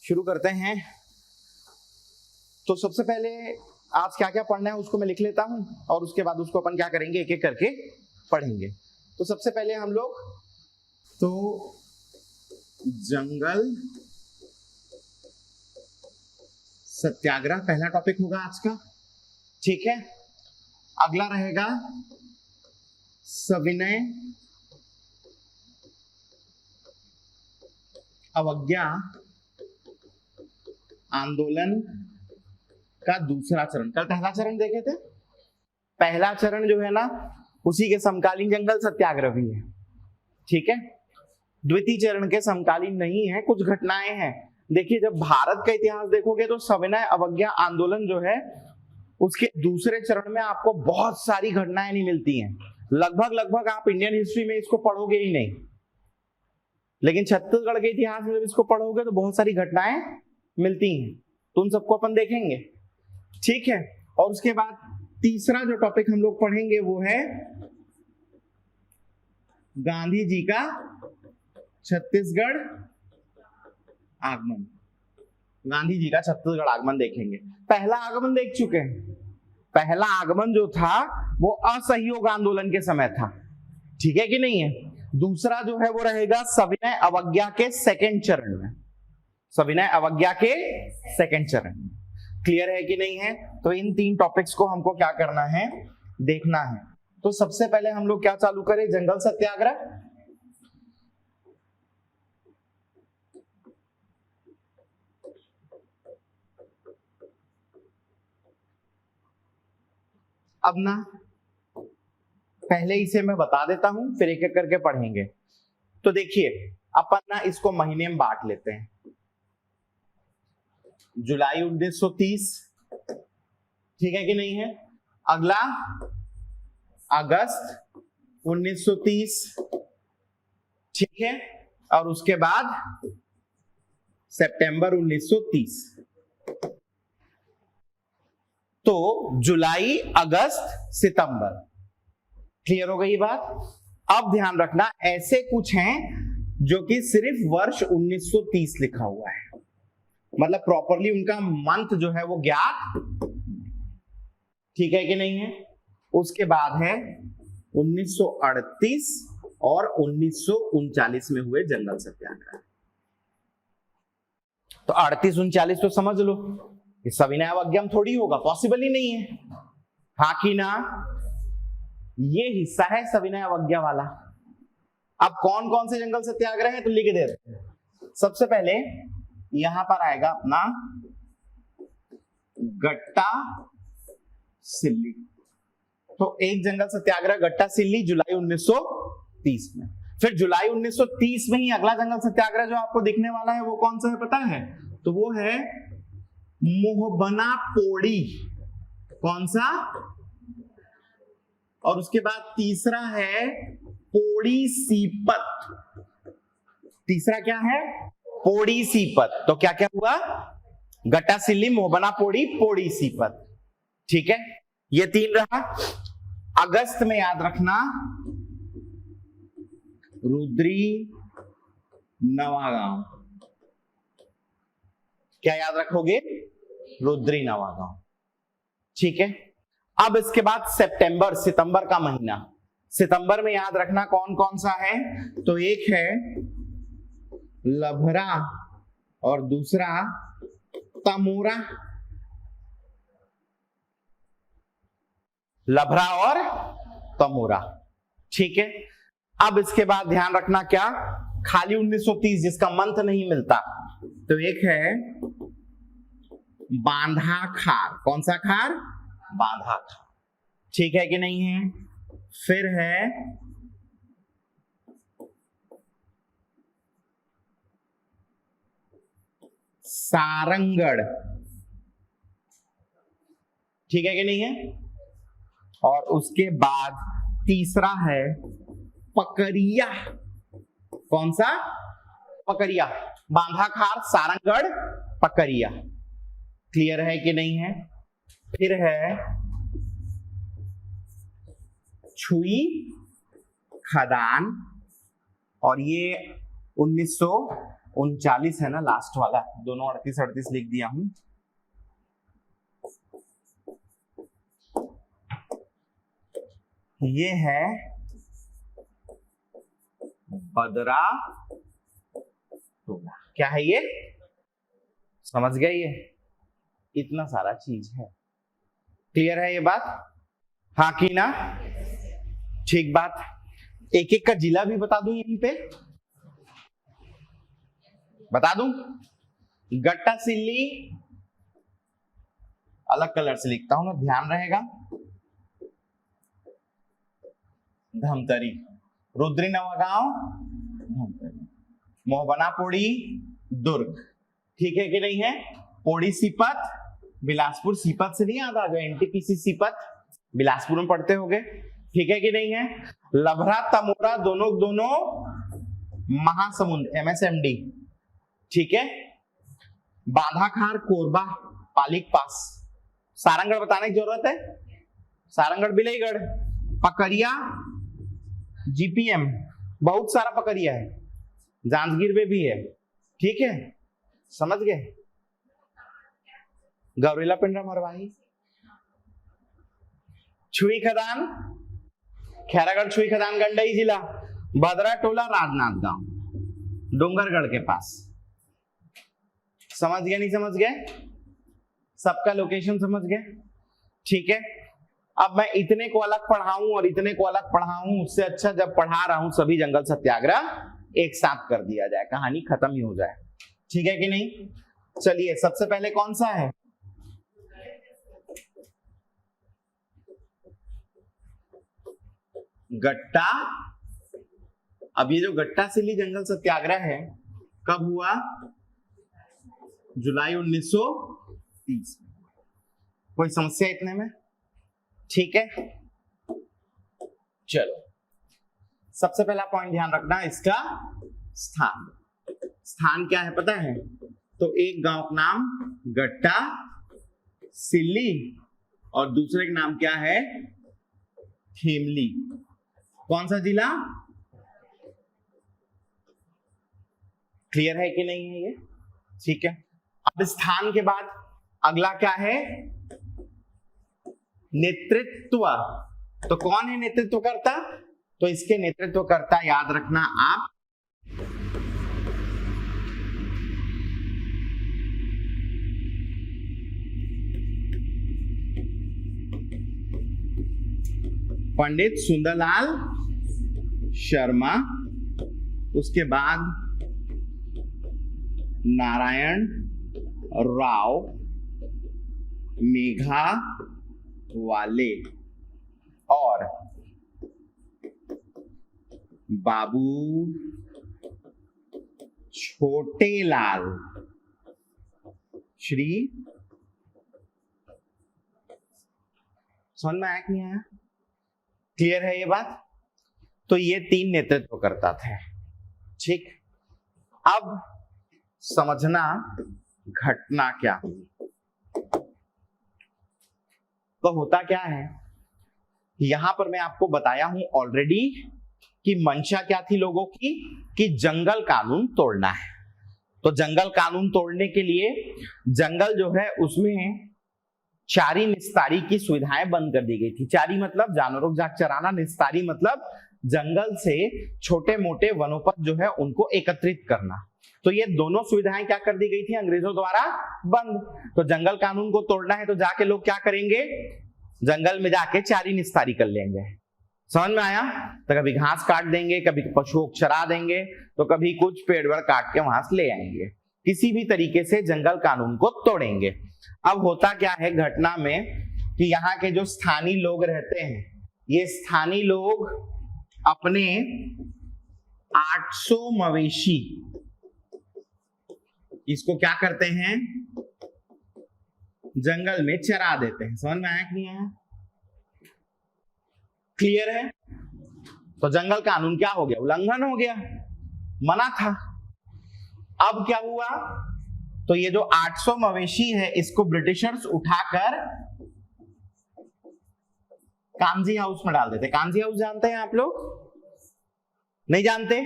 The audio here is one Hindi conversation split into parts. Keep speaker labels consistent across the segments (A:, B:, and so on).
A: शुरू करते हैं। तो सबसे पहले आज क्या क्या पढ़ना है उसको मैं लिख लेता हूं और उसके बाद उसको अपन क्या करेंगे, एक एक करके पढ़ेंगे। तो सबसे पहले हम लोग तो जंगल सत्याग्रह पहला टॉपिक होगा आज का, ठीक है। अगला रहेगा सविनय अवज्ञा आंदोलन का दूसरा चरण। कल पहला चरण देखे थे। पहला चरण जो है ना उसी के समकालीन जंगल सत्याग्रह भी है, ठीक है। द्वितीय चरण के समकालीन नहीं है, कुछ घटनाएं हैं। देखिए जब भारत का इतिहास देखोगे तो सविनय अवज्ञा आंदोलन जो है उसके दूसरे चरण में आपको बहुत सारी घटनाएं नहीं मिलती हैं। लगभग आप इंडियन हिस्ट्री में इसको पढ़ोगे ही नहीं, लेकिन छत्तीसगढ़ के इतिहास में जब इसको पढ़ोगे तो बहुत सारी घटनाएं मिलती हैं। तो उन सबको अपन देखेंगे, ठीक है। और उसके बाद तीसरा जो टॉपिक हम लोग पढ़ेंगे वो है गांधी जी का छत्तीसगढ़ आगमन। गांधी जी का छत्तीसगढ़ आगमन देखेंगे। पहला आगमन देख चुके हैं। पहला आगमन जो था वो असहयोग आंदोलन के समय था, ठीक है कि नहीं है। दूसरा जो है वो रहेगा सविनय अवज्ञा के सेकंड चरण में, सविनय अवज्ञा के सेकंड चरण में। क्लियर है कि नहीं है। तो इन तीन टॉपिक्स को हमको क्या करना है, देखना है। तो सबसे पहले हम लोग क्या चालू करें, जंगल सत्याग्रह। अब ना पहले इसे मैं बता देता हूं, फिर एक एक करके पढ़ेंगे। तो देखिए अपन ना इसको महीने में बांट लेते हैं। जुलाई 1930, ठीक है कि नहीं है। अगला अगस्त 1930, ठीक है। और उसके बाद सितंबर 1930। तो जुलाई अगस्त सितंबर, क्लियर हो गई बात। अब ध्यान रखना ऐसे कुछ हैं जो कि सिर्फ वर्ष 1930 लिखा हुआ है, मतलब प्रॉपरली उनका मंथ जो है वो ज्ञात, ठीक है कि नहीं है। उसके बाद है 1938 और 1939 में हुए जंगल सत्याग्रह। तो 38-39 तो समझ लो, ये सविनय अवज्ञा थोड़ी होगा, पॉसिबल ही नहीं है, हाँ कि ना। ये हिस्सा है सविनय अवज्ञा वाला। अब कौन कौन से जंगल सत्याग्रह है तो लिख देते हैं। सबसे पहले यहां पर आएगा अपना गट्टा सिल्ली। तो एक जंगल सत्याग्रह गट्टा सिल्ली जुलाई 1930 में। फिर जुलाई 1930 में ही अगला जंगल सत्याग्रह जो आपको दिखने वाला है वो कौन सा है पता है, तो वो है मोहबना पोड़ी। कौन सा। और उसके बाद तीसरा है पोड़ी सीपत। तीसरा क्या है, पोड़ी सीपत। तो क्या क्या हुआ, गट्टा सिल्ली, मोहबना पोड़ी, पोड़ी सीपत, ठीक है। ये तीन रहा। अगस्त में याद रखना रुद्री नवागांव। क्या याद रखोगे, रुद्री नवागांव, ठीक है। अब इसके बाद सितंबर, सितंबर का महीना। सितंबर में याद रखना कौन कौन सा है, तो एक है लभरा और दूसरा तमोरा। लभरा और तमोरा, ठीक है। अब इसके बाद ध्यान रखना क्या, खाली 1930 जिसका मंथ नहीं मिलता, तो एक है बांधा खार। कौन सा खार, बांधा खार, ठीक है कि नहीं है। फिर है सारंगढ़, ठीक है कि नहीं है। और उसके बाद तीसरा है पकरिया। कौन सा, पकरिया। बांधा खार, सारंगढ़, पकरिया, क्लियर है कि नहीं है। फिर है छुई खदान, और ये 1900 39 है ना लास्ट वाला, दोनों 38-38 लिख दिया हूं। ये है बदरा टोला। क्या है ये, समझ गए? ये इतना सारा चीज है। क्लियर है ये बात? हाँ की ना? ठीक बात। एक एक का जिला भी बता दूं, यहीं पे बता दूं। गट्टा सिल्ली अलग कलर से लिखता हूं ना, ध्यान रहेगा। धमतरी, रुद्री नवागांव धमतरी, मोहबना पोड़ी दुर्ग, ठीक है कि नहीं है? पोड़ी सीपत बिलासपुर, सीपत से नहीं याद आ गया, एनटीपीसी सीपत बिलासपुर में पढ़ते होगे, ठीक है कि नहीं है? लभरा तमोरा दोनों महासमुंद एमएसएमडी, ठीक है? बांधाखार कोरबा पालिक पास, सारंगढ़ बताने की जरूरत है? सारंगढ़ बिलईगढ़, पकरिया जीपीएम, बहुत सारा पकरिया है, जांजगीर में भी है, ठीक है? समझ गए? गौरेला पिंडरा मरवाही, छुई खदान खैरागढ़, छुई खदान गंडई जिला, बदरा टोला राजनांदगांव डोंगरगढ़ के पास। समझ गए नहीं समझ गए? सबका लोकेशन समझ गए? ठीक है। अब मैं इतने को अलग पढ़ाऊं और इतने को अलग पढ़ाऊं, उससे अच्छा जब पढ़ा रहा हूं सभी जंगल सत्याग्रह एक साथ कर दिया जाए, कहानी खत्म ही हो जाए, ठीक है कि नहीं? चलिए सबसे पहले कौन सा है? गट्टा। अब ये जो गट्टा सिल्ली जंगल सत्याग्रह है कब हुआ? जुलाई 1930। कोई समस्या इतने में? ठीक है, चलो सबसे पहला पॉइंट ध्यान रखना, इसका स्थान। स्थान क्या है पता है? तो एक गांव का नाम गट्टा सिल्ली और दूसरे का नाम क्या है? खेमली। कौन सा जिला? क्लियर है कि नहीं है ये? ठीक है। अब स्थान के बाद अगला क्या है? नेतृत्व। तो कौन है नेतृत्व करता? तो इसके नेतृत्व करता याद रखना आप पंडित सुंदरलाल शर्मा, उसके बाद नारायण राव मेघा वाले और बाबू छोटेलाल श्री। समझ में आया कि नहीं आया? क्लियर है ये बात? तो ये तीन नेतृत्व करता थे, ठीक। अब समझना घटना क्या हुई। तो होता क्या है, यहां पर मैं आपको बताया हूं ऑलरेडी कि मंशा क्या थी लोगों की, कि जंगल कानून तोड़ना है। तो जंगल कानून तोड़ने के लिए जंगल जो है उसमें चारी निस्तारी की सुविधाएं बंद कर दी गई थी। चारी मतलब जानवरों को जाकर चराना, निस्तारी मतलब जंगल से छोटे मोटे वनोपज जो है उनको एकत्रित करना। तो ये दोनों सुविधाएं क्या कर दी गई थी अंग्रेजों द्वारा? बंद। तो जंगल कानून को तोड़ना है तो जाके लोग क्या करेंगे? जंगल में जाके चारी निस्तारी कर लेंगे। समझ में आया? तो कभी घास काट देंगे, कभी पशुओं को चरा देंगे, तो कभी कुछ पेड़ वेड़ काट के वहां से ले आएंगे। किसी भी तरीके से जंगल कानून को तोड़ेंगे। अब होता क्या है घटना में कि यहाँ के जो स्थानीय लोग रहते हैं, ये स्थानीय लोग अपने 800 मवेशी इसको क्या करते हैं? जंगल में चरा देते हैं। समझ में आया कि नहीं आया? क्लियर है? तो जंगल कानून क्या हो गया? उल्लंघन हो गया, मना था। अब क्या हुआ? तो ये जो 800 मवेशी है इसको ब्रिटिशर्स उठाकर कांजी हाउस में डाल देते। कांजी हाउस जानते हैं आप लोग? नहीं जानते?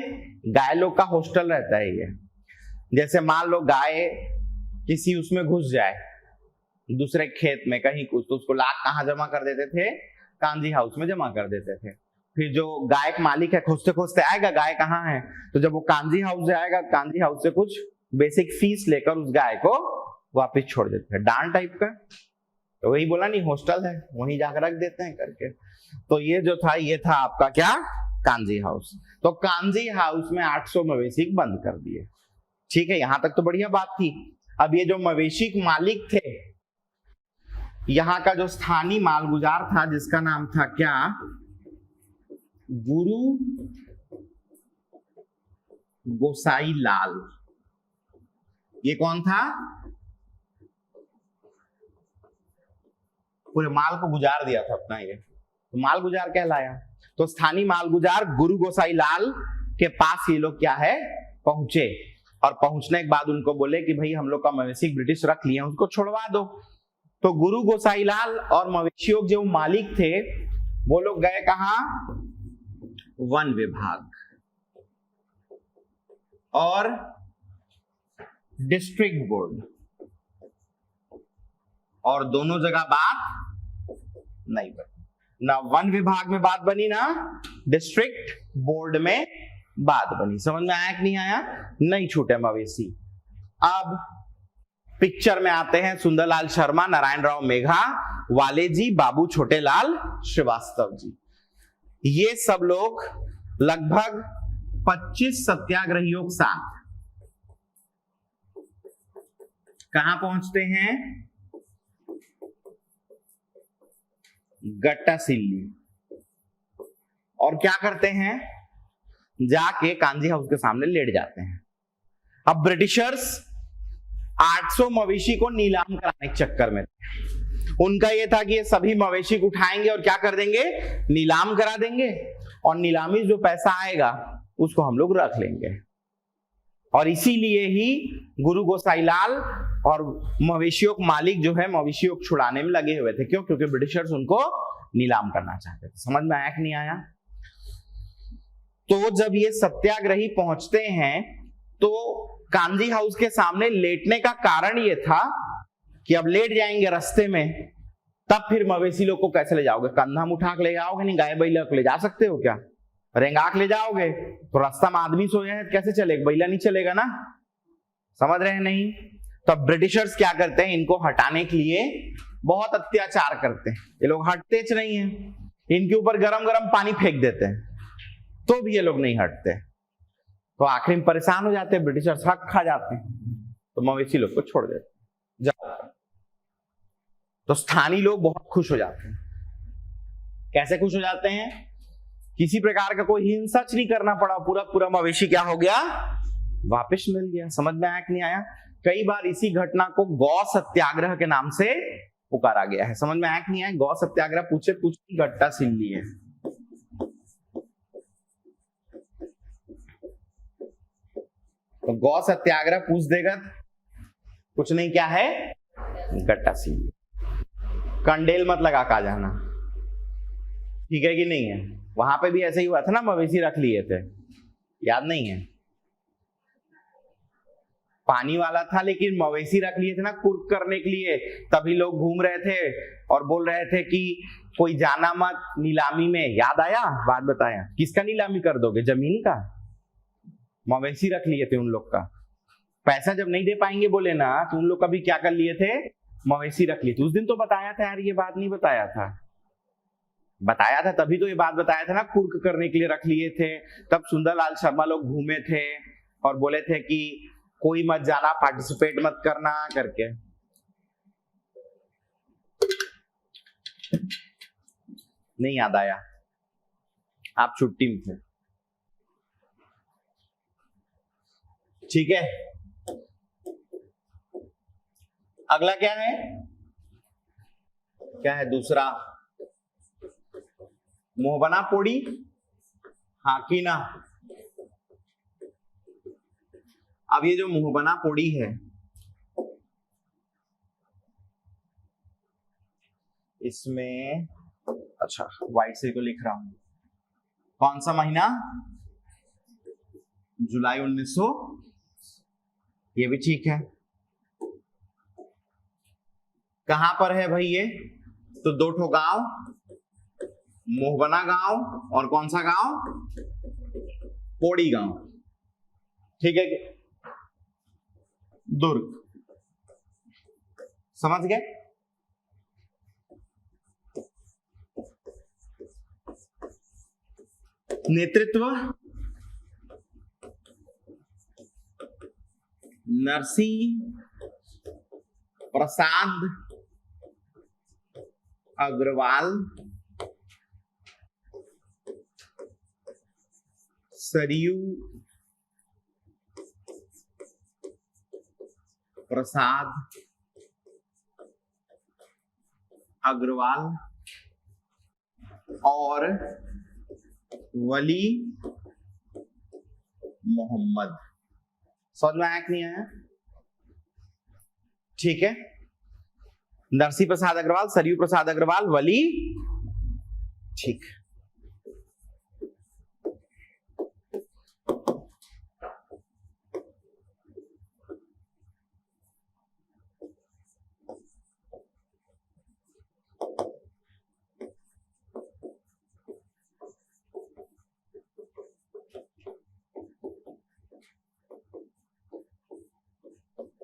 A: गाय लोग का हॉस्टल रहता है ये। जैसे मान लो गाय किसी उसमें घुस जाए, दूसरे खेत में कहीं कुछ, तो उसको लाख कहाँ जमा कर देते थे? कांजी हाउस में जमा कर देते थे। फिर जो गाय का मालिक है खोजते खोजते आएगा गाय कहाँ है, तो जब वो कांजी हाउस जाएगा, कांजी हाउस से कुछ बेसिक फीस लेकर उस गाय को वापस छोड़ देते हैं, डांड टाइप का। तो वही बोला नहीं, हॉस्टल है, वहीं जाकर रख देते हैं करके। तो ये जो था, ये था आपका क्या? कांजी हाउस। तो कांजी हाउस में 800 मवेशी बंद कर दिए। ठीक है, यहां तक तो बढ़िया बात थी। अब ये जो मवेशी मालिक थे, यहां का जो स्थानीय मालगुजार था, जिसका नाम था क्या? गुरु गोसाई लाल। ये कौन था? पूरे माल को गुजार दिया था अपना, ये तो माल गुजार कहलाया। तो स्थानीय मालगुजार गुरु गोसाई लाल के पास ये लोग क्या है? पहुंचे, और पहुंचने के बाद उनको बोले कि भाई हम लोग का मवेशी ब्रिटिश रख लिए, उसको छुड़वा दो। तो गुरु गोसाई लाल और मवेशियों जो मालिक थे वो लोग गए कहां? वन विभाग और डिस्ट्रिक्ट बोर्ड, और दोनों जगह बात नहीं बनी। ना वन विभाग में बात बनी, ना डिस्ट्रिक्ट बोर्ड में बात बनी। समझ में आया कि नहीं आया? नहीं छूटे मवेशी। अब पिक्चर में आते हैं सुंदरलाल शर्मा, नारायण राव मेघा, वाले जी, बाबू छोटेलाल श्रीवास्तव जी। ये सब लोग लगभग 25 सत्याग्रहियों के साथ कहां पहुंचते हैं? गट्टासिल्ली। और क्या करते हैं? जाके कांजी हाउस के सामने लेट जाते हैं। अब ब्रिटिशर्स 800 मवेशी को नीलाम कराने के चक्कर में थे। उनका यह था कि ये सभी मवेशी को उठाएंगे और क्या कर देंगे? नीलाम करा देंगे, और नीलामी जो पैसा आएगा उसको हम लोग रख लेंगे। और इसीलिए ही गुरु गोसाई लाल और मवेशियों के मालिक जो है मवेशियों को छुड़ाने में लगे हुए थे। क्यों? क्योंकि ब्रिटिशर्स उनको नीलाम करना चाहते थे। समझ में आया कि नहीं आया? तो जब ये सत्याग्रही पहुंचते हैं तो कांजी हाउस के सामने लेटने का कारण ये था कि अब लेट जाएंगे रास्ते में, तब फिर मवेशी लोग को कैसे ले जाओगे? कंधा में उठा के ले जाओगे? नहीं, गाय बैल ले जा सकते हो क्या? रेंगाक ले जाओगे तो रास्ता में आदमी सोए हैं, कैसे चलेगा? बैला नहीं चलेगा ना। समझ रहे हैं नहीं? तब ब्रिटिशर्स क्या करते हैं? इनको हटाने के लिए बहुत अत्याचार करते हैं। ये लोग हटते नहीं है, इनके ऊपर गरम गरम पानी फेंक देते हैं, तो भी ये लोग नहीं हटते। तो आखिर में परेशान हो जाते हैं ब्रिटिशर्स, हक खा जाते हैं, तो मवेशी लोग को छोड़ देते जाओ। तो स्थानीय लोग बहुत खुश हो जाते हैं। कैसे खुश हो जाते हैं? किसी प्रकार का कोई हिंसच नहीं करना पड़ा, पूरा पूरा मवेशी क्या हो गया? वापस मिल गया। समझ में आया कि नहीं आया? कई बार इसी घटना को गौ सत्याग्रह के नाम से पुकारा गया है। समझ में आया कि नहीं आया? गौ सत्याग्रह पूछे गट्टासिल्ली है। तो गौ सत्याग्रह पूछ देगा कुछ नहीं, क्या है? गट्टासिल्ली। कंडेल मत लगा का जाना, ठीक है कि नहीं है? वहां पे भी ऐसे ही हुआ था ना, मवेशी रख लिए थे, याद नहीं है? पानी वाला था लेकिन मवेशी रख लिए थे ना कुर्क करने के लिए। तभी लोग घूम रहे थे और बोल रहे थे कि कोई जाना मत नीलामी में। याद आया? बात बताया। किसका नीलामी कर दोगे? जमीन का। मवेशी रख लिए थे उन लोग का। पैसा जब नहीं दे पाएंगे बोले ना, तो उन लोग का भी क्या कर लिए थे? मवेशी रख लिए थे। उस दिन तो बताया था यार, ये बात नहीं बताया था? बताया था, तभी तो ये बात बताया था ना, कुर्क करने के लिए रख लिए थे। तब सुंदरलाल शर्मा लोग घूमे थे और बोले थे कि कोई मत जाना, पार्टिसिपेट मत करना करके। नहीं याद आया? आप छुट्टी में थे, ठीक है। अगला क्या है? क्या है दूसरा? मोहबना पोड़ी, हाकीना। अब ये जो मोहबना पोड़ी है, इसमें अच्छा व्हाइट से को लिख रहा हूं। कौन सा महीना? जुलाई 1900। ये भी ठीक है। कहां पर है भाई ये? तो दो ठो गांव, मोहबना गांव और कौन सा गांव? पोड़ी गांव। ठीक है, दुर्ग। समझ गए? नेतृत्व नरसी प्रसाद अग्रवाल, सरयू प्रसाद अग्रवाल और वली मोहम्मद। समझ में आया कि नहीं आया? ठीक है, नरसी प्रसाद अग्रवाल, सरयू प्रसाद अग्रवाल, वली। ठीक,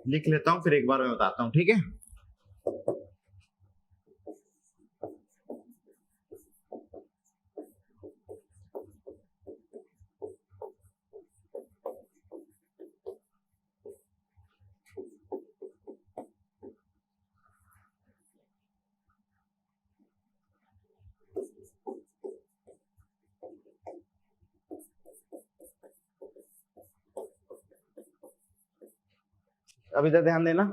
A: लिख लेता हूं, फिर एक बार मैं बताता हूं। ठीक है, अभी तक ध्यान देना।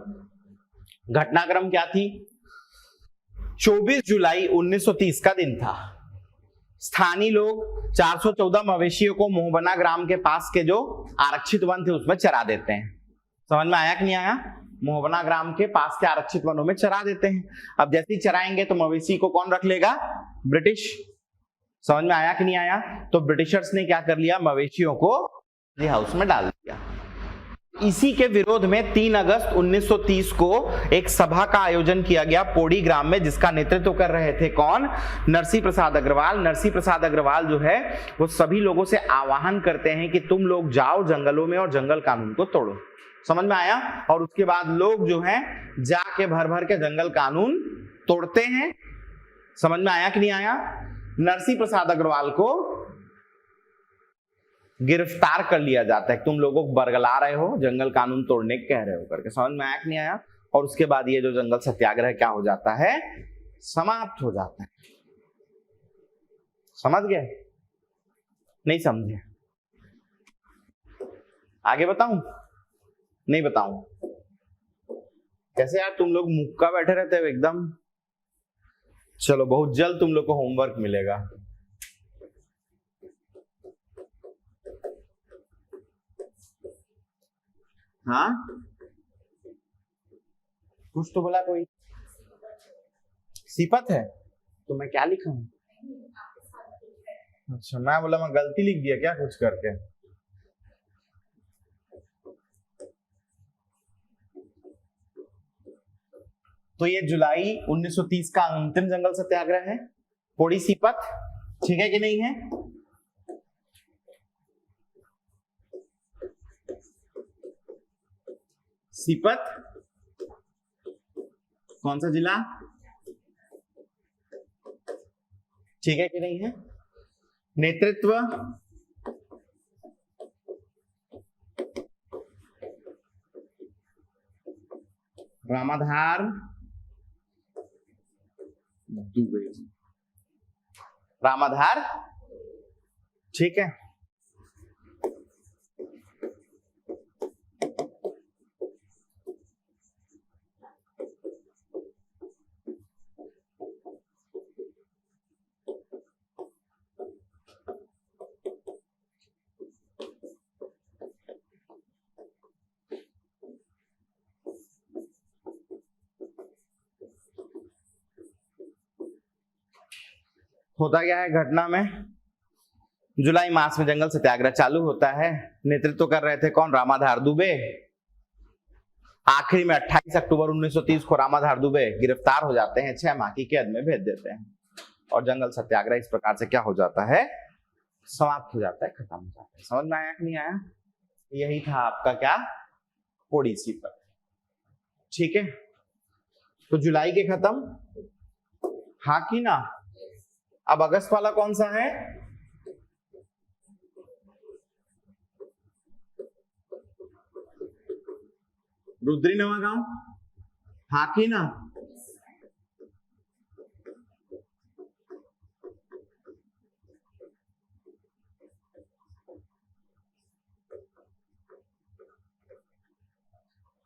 A: घटनाक्रम क्या थी? 24 जुलाई 1930 का दिन था। स्थानीय लोग 414 मवेशियों को मोहबना ग्राम के पास के जो आरक्षित वन थे उसमें चरा देते हैं। समझ में आया कि नहीं आया? मोहबना ग्राम के पास के आरक्षित वनों में चरा देते हैं। अब जैसे ही चराएंगे तो मवेशी को कौन रख लेगा? ब्रिटिश। समझ में आया कि नहीं आया? तो ब्रिटिशर्स ने क्या कर लिया? मवेशियों को हाउस में डाल दिया। इसी के विरोध में 3 अगस्त 1930 को एक सभा का आयोजन किया गया पोड़ी ग्राम में, जिसका नेतृत्व कर रहे थे कौन? नरसी प्रसाद अग्रवाल। नरसी प्रसाद अग्रवाल जो है वो सभी लोगों से आह्वान करते हैं कि तुम लोग जाओ जंगलों में और जंगल कानून को तोड़ो। समझ में आया? और उसके बाद लोग जो हैं जाके भर भर के जंगल कानून तोड़ते हैं। समझ में आया कि नहीं आया? नरसी प्रसाद अग्रवाल को गिरफ्तार कर लिया जाता है, तुम लोगों को बरगला रहे हो, जंगल कानून तोड़ने कह रहे हो करके। समझ में आया कि नहीं आया? और उसके बाद ये जो जंगल सत्याग्रह क्या हो जाता है? समाप्त हो जाता है। समझ गए? नहीं समझे? आगे बताऊं? नहीं बताऊं? कैसे यार तुम लोग मुक्का बैठे रहते हो एकदम। चलो बहुत जल्द तुम लोग को होमवर्क मिलेगा। हाँ, कुछ तो बोला कोई। सिफत है तो मैं क्या लिखा हूं? अच्छा, मैं बोला मैं गलती लिख दिया क्या कुछ करके? तो ये जुलाई 1930 का अंतिम जंगल सत्याग्रह है, पोड़ी सिपत। ठीक है कि नहीं है? सिपत कौन सा जिला? ठीक है कि नहीं है? नेतृत्व रामाधार दुबे। रामाधार, ठीक है। होता क्या है घटना में? जुलाई मास में जंगल सत्याग्रह चालू होता है। नेतृत्व कर रहे थे कौन? रामाधार दुबे। आखिरी में 28 अक्टूबर 1930 को रामाधार दुबे गिरफ्तार हो जाते हैं, 6 माह की कैद में भेज देते हैं और जंगल सत्याग्रह इस प्रकार से क्या हो जाता है, समाप्त हो जाता है, खत्म हो जाता है। समझ में आया कि नहीं आया? यही था आपका क्या, ओडिसी पर। ठीक है, तो जुलाई के खत्म, हाँ की ना। अब अगस्त वाला कौन सा है? रुद्री नवागांव, हाँ की ना।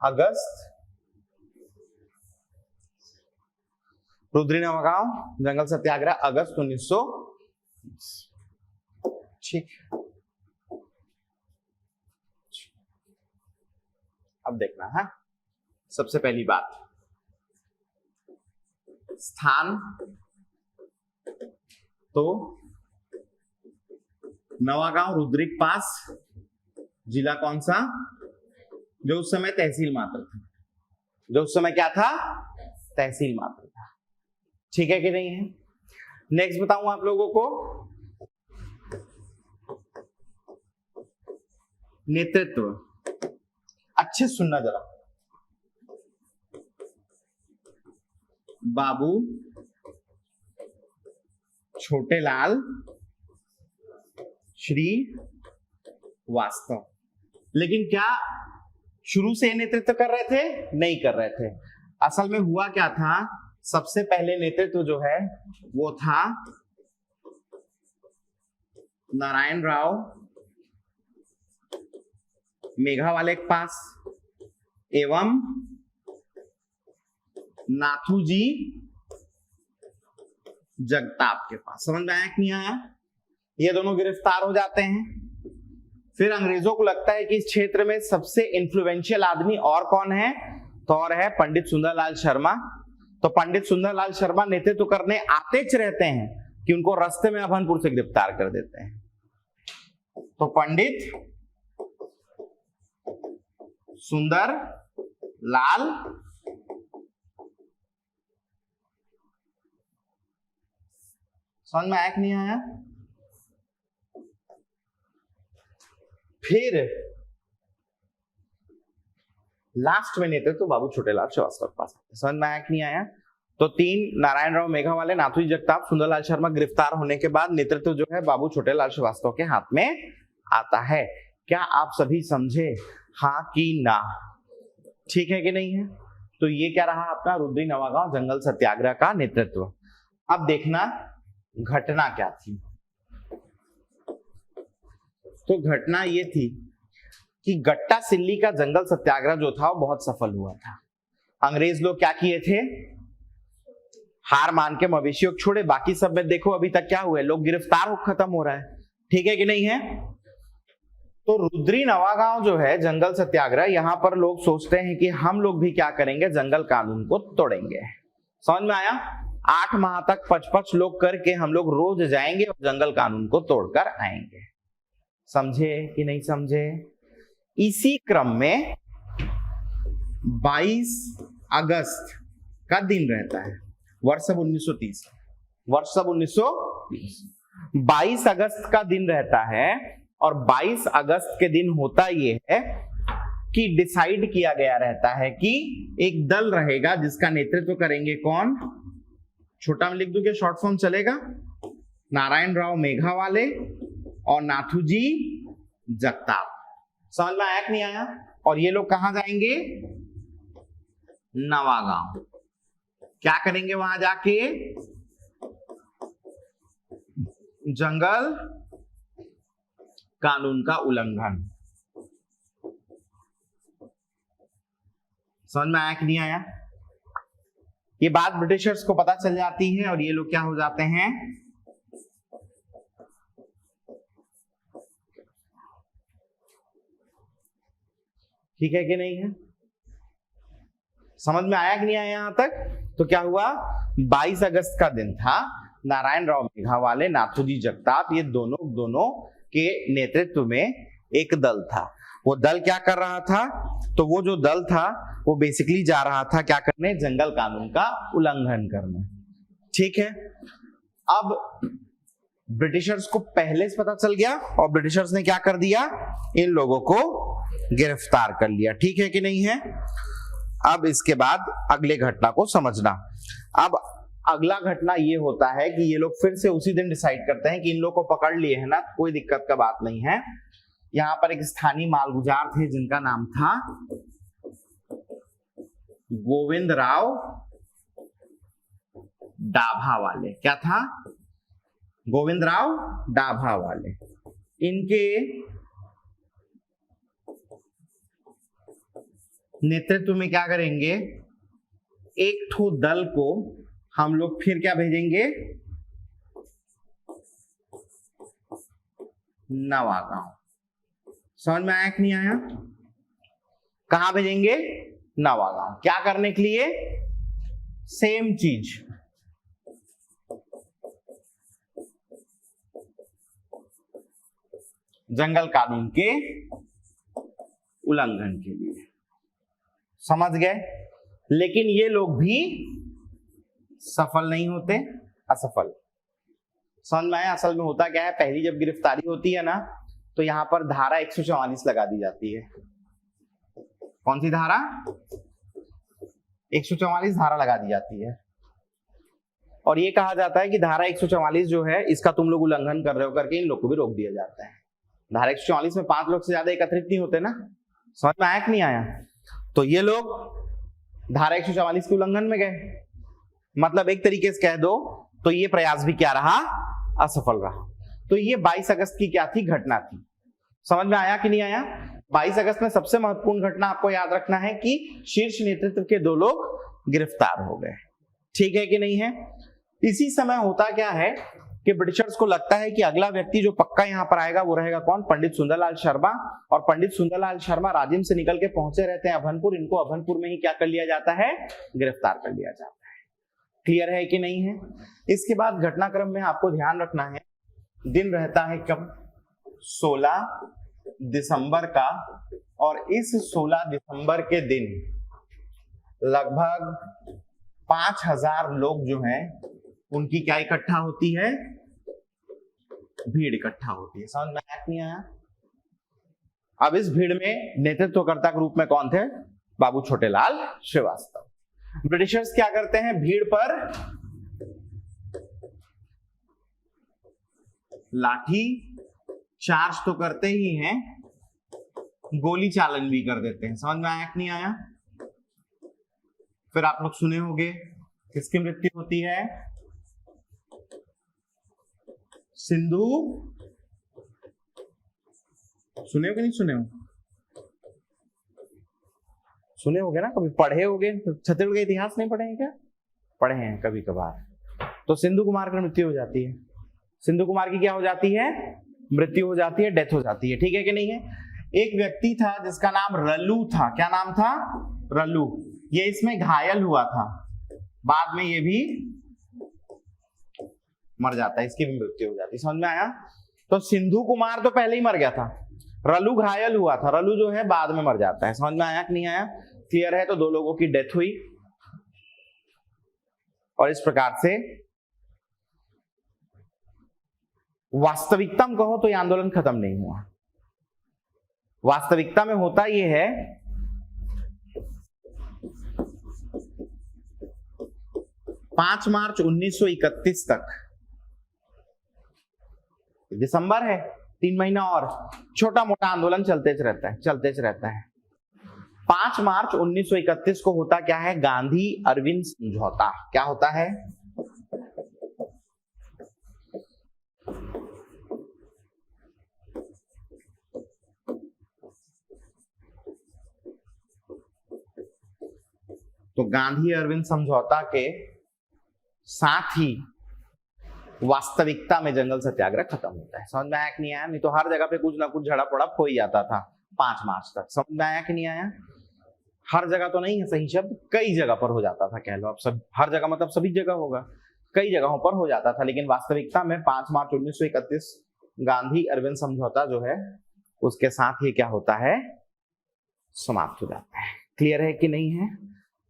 A: अगस्त रुद्री नवागांव जंगल सत्याग्रह अगस्त 1930। ठीक, अब देखना है सबसे पहली बात, स्थान तो नवागांव रुद्रिक पास, जिला कौन सा, जो उस समय तहसील मात्र था, जो उस समय क्या था, तहसील मात्र था। ठीक है कि नहीं है? नेक्स्ट बताऊं आप लोगों को, नेतृत्व। अच्छे सुनना जरा, बाबू छोटेलाल श्री वास्तव। लेकिन क्या शुरू से नेतृत्व कर रहे थे? नहीं कर रहे थे। असल में हुआ क्या था, सबसे पहले नेतृत्व जो है वो था नारायण राव मेघावाले के पास एवं नाथूजी जगताप के पास। समझ में आया कि नहीं आया? ये दोनों गिरफ्तार हो जाते हैं। फिर अंग्रेजों को लगता है कि इस क्षेत्र में सबसे इन्फ्लुएंशियल आदमी और कौन है, तो और है पंडित सुंदरलाल शर्मा। तो पंडित सुंदरलाल शर्मा नेतृत्व करने आते रहते हैं कि उनको रास्ते में अभनपुर से गिरफ्तार कर देते हैं। तो पंडित सुंदर लाल समझ में आया कि नहीं आया? फिर लास्ट में नेतृत्व तो बाबू छोटेलाल श्रीवास्तव के पास। समझ में आया कि नहीं आया? तो 3 नारायण राव मेघावाले, नाथूजी जगताप, सुंदरलाल शर्मा गिरफ्तार होने के बाद नेतृत्व जो है बाबू छोटेलाल श्रीवास्तव के हाथ में आता है। क्या आप सभी समझे, हाँ कि ना? ठीक है कि नहीं है? तो ये क्या रहा अपना रुद्री नवागांव जंगल सत्याग्रह का नेतृत्व। अब देखना घटना क्या थी। तो घटना ये थी कि गट्टा सिल्ली का जंगल सत्याग्रह जो था वो बहुत सफल हुआ था। अंग्रेज लोग क्या किए थे, हार मान के मवेशियों को छोड़े। बाकी सब में देखो अभी तक क्या हुआ है, लोग गिरफ्तार हो खत्म हो रहा है। ठीक है कि नहीं है? तो रुद्री नवागांव जो है जंगल सत्याग्रह, यहां पर लोग सोचते हैं कि हम लोग भी क्या करेंगे, जंगल कानून को तोड़ेंगे। समझ में आया? 8 माह तक 5-5 लोग करके हम लोग रोज जाएंगे और जंगल कानून को तोड़कर आएंगे। समझे कि नहीं समझे? इसी क्रम में 22 अगस्त का दिन रहता है, वर्ष 1930, वर्ष 1930 22 अगस्त का दिन रहता है। और 22 अगस्त के दिन होता ये है कि डिसाइड किया गया रहता है कि एक दल रहेगा जिसका नेतृत्व करेंगे कौन, छोटा में लिख दूं क्या शॉर्ट फॉर्म चलेगा, नारायण राव मेघावाले और नाथूजी जगताप। समझ में आया कि नहीं आया? और ये लोग कहां जाएंगे, नवागांव। क्या करेंगे वहां जाके, जंगल कानून का उल्लंघन। समझ में आया कि नहीं आया? ये बात ब्रिटिशर्स को पता चल जाती है और ये लोग क्या हो जाते हैं, ठीक है कि नहीं है? समझ में आया कि नहीं आया यहां तक? तो क्या हुआ, 22 अगस्त का दिन था, नारायण राव मेघावाले, नाथूजी जगताप, ये दोनों के नेतृत्व में एक दल था। वो दल क्या कर रहा था? तो वो जो दल था वो बेसिकली जा रहा था क्या करने? जंगल कानून का उल्लंघन करने। ठीक है, अब ब्रिटिशर्स को पहले से पता चल गया और ब्रिटिशर्स ने क्या कर दिया? इन लोगों को गिरफ्तार कर लिया। ठीक है कि नहीं है? अब इसके बाद अगले घटना को समझना। अब अगला घटना ये होता है कि ये लोग फिर से उसी दिन डिसाइड करते हैं कि इन लोग को पकड़ लिए है ना, कोई दिक्कत का बात नहीं है। यहाँ पर एक स्थानीय मालगुजार थे जिनका नाम था गोविंद राव डाभा वाले। क्या था? गोविंद राव डाभा वाले। इनके नेतृत्व में क्या करेंगे? एक ठो दल को हम लोग फिर क्या भेजेंगे? नवागांव। समझ में आया कि नहीं आया? कहां भेजेंगे? नवागांव। क्या करने के लिए? सेम चीज, जंगल कानून के उल्लंघन के लिए। समझ गए? लेकिन ये लोग भी सफल नहीं होते, असफल। समझ में आया? असल में होता क्या है, पहली जब गिरफ्तारी होती है ना तो यहां पर धारा 144 लगा दी जाती है। कौन सी धारा? 144 धारा लगा दी जाती है और ये कहा जाता है कि धारा 144 जो है इसका तुम लोग उल्लंघन कर रहे हो करके इन लोग को भी रोक दिया जाता है। धारा 144 में 5 लोग से ज्यादा एकत्रित नहीं होते ना। समझ में आया कि नहीं आया? तो ये लोग धारा 144 के उल्लंघन में गए। मतलब एक तरीके से कह दो तो ये प्रयास भी क्या रहा? असफल रहा। तो ये 22 अगस्त की क्या थी? घटना थी। समझ में आया कि नहीं आया? 22 अगस्त में सबसे महत्वपूर्ण घटना आपको याद रखना है कि शीर्ष नेतृत्व के 2 लोग गिरफ्तार हो गए। ठीक है कि नहीं है? इसी समय होता क्या है कि ब्रिटिशर्स को लगता है कि अगला व्यक्ति जो पक्का यहाँ पर आएगा वो रहेगा कौन? पंडित सुंदरलाल शर्मा। और पंडित सुंदरलाल शर्मा राजिम से निकल के पहुंचे रहते हैं अभनपुर। इनको अभनपुर में ही क्या कर लिया जाता है? गिरफ्तार कर लिया जाता है। क्लियर है कि नहीं है? इसके बाद घटनाक्रम में आपको ध्यान रखना है, दिन रहता है कब? 16 दिसंबर का। और इस 16 दिसंबर के दिन लगभग 5000 लोग जो हैं उनकी क्या इकट्ठा होती है? भीड़ इकट्ठा होती है। समझ में नहीं आया? अब इस भीड़ में नेतृत्वकर्ता के रूप में कौन थे? बाबू छोटेलाल श्रीवास्तव। ब्रिटिशर्स क्या करते हैं? भीड़ पर लाठी चार्ज तो करते ही हैं, गोली चालन भी कर देते हैं। समझ में आया कि नहीं आया? फिर आप लोग सुने होंगे किसकी मृत्यु होती है? सिंधु। सुने हो कि नहीं सुने हो? सुने होगे ना, कभी पढ़े होगे। छत्तीसगढ़ का इतिहास नहीं पढ़े हैं क्या? पढ़े हैं कभी कभार। तो सिंधु कुमार की मृत्यु हो जाती है। सिंधु कुमार की क्या हो जाती है? मृत्यु हो जाती है, डेथ हो जाती है। ठीक है कि नहीं है? एक व्यक्ति था जिसका नाम रल्लू था। क्या नाम था? रल्लू। ये इसमें घायल हुआ था, बाद में ये भी मर जाता है, इसकी भी मृत्यु हो जाती है। समझ में आया? तो सिंधु कुमार तो पहले ही मर गया था, रल्लू घायल हुआ था, रल्लू जो है बाद में मर जाता है। समझ में आया कि नहीं आया? क्लियर है? तो 2 लोगों की डेथ हुई और इस प्रकार से वास्तविकता में कहो तो यह आंदोलन खत्म नहीं हुआ। वास्तविकता में होता यह है 5 मार्च 1931 तक, दिसंबर है, 3 महीना और छोटा मोटा आंदोलन चलते रहता है। 5 मार्च 1931 को होता क्या है? गांधी अरविंद समझौता। क्या होता है? तो गांधी अरविंद समझौता के साथ ही वास्तविकता में जंगल सत्याग्रह खत्म होता है। समझ में आया कि नहीं आया? नहीं तो हर जगह पे कुछ ना कुछ झड़प पड़प हो ही जाता था 5 मार्च तक। समझ में आया कि नहीं आया? हर जगह तो नहीं है सही शब्द, कई जगह पर हो जाता था कह लो। अब सब हर जगह मतलब सभी जगह होगा, कई जगहों पर हो जाता था। लेकिन वास्तविकता में 5 मार्च 1931 गांधी अरविंद समझौता जो है उसके साथ ही क्या होता है, समाप्त हो जाता है। क्लियर है कि नहीं है?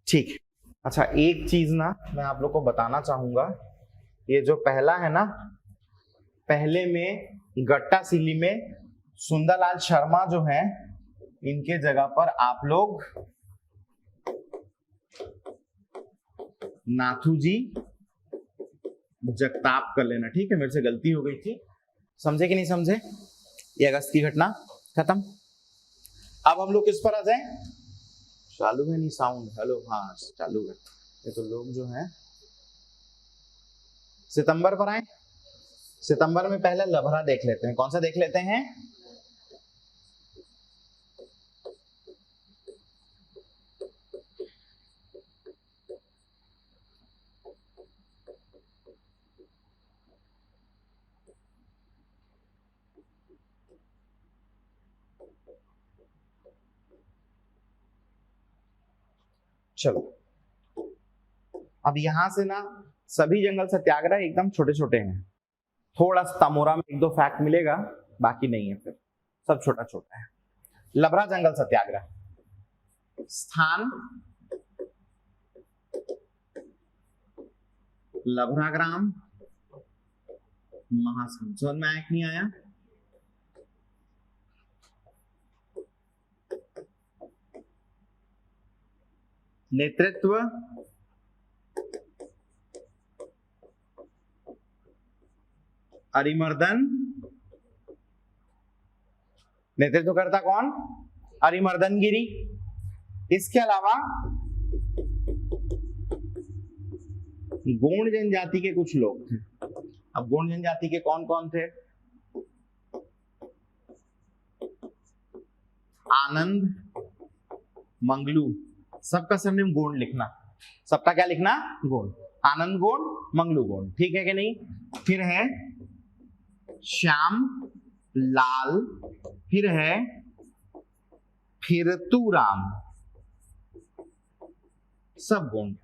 A: ठीक। अच्छा, एक चीज ना मैं आप लोग को बताना चाहूंगा, ये जो पहला है ना, पहले में गट्टा सिली में सुंदरलाल शर्मा जो है, इनके जगह पर आप लोग नाथू जी जगताप कर लेना, ठीक है? मेरे से गलती हो गई थी, समझे कि नहीं समझे? ये अगस्त की घटना खत्म। अब हम लोग किस पर आ जाएं? चालू है नहीं साउंड? हेलो, हाँ चालू है। ये तो लोग जो हैं सितंबर पर आए। सितंबर में पहले लभरा देख लेते हैं। कौन सा देख लेते हैं? चलो, अब यहां से ना सभी जंगल सत्याग्रह एकदम छोटे छोटे हैं। थोड़ा सा तमोरा में एक दो फैक्ट मिलेगा, बाकी नहीं है, फिर सब छोटा छोटा है। लभरा जंगल सत्याग्रह, स्थान लभरा ग्राम, महासमुंद। समझ में आया कि नहीं आया? नेतृत्व अरिमर्दन। नेतृत्व करता कौन? अरिमर्दन गिरी। इसके अलावा गोंड जनजाति के कुछ लोग थे। अब गोंड जनजाति के कौन कौन थे? आनंद, मंगलू, सबका सरनेम गोंड लिखना, सबका क्या लिखना? गोंड। आनंद गोंड, मंगलू गोंड, ठीक है कि नहीं? फिर है श्याम लाल, फिर है फिरतूराम, सब गोंड।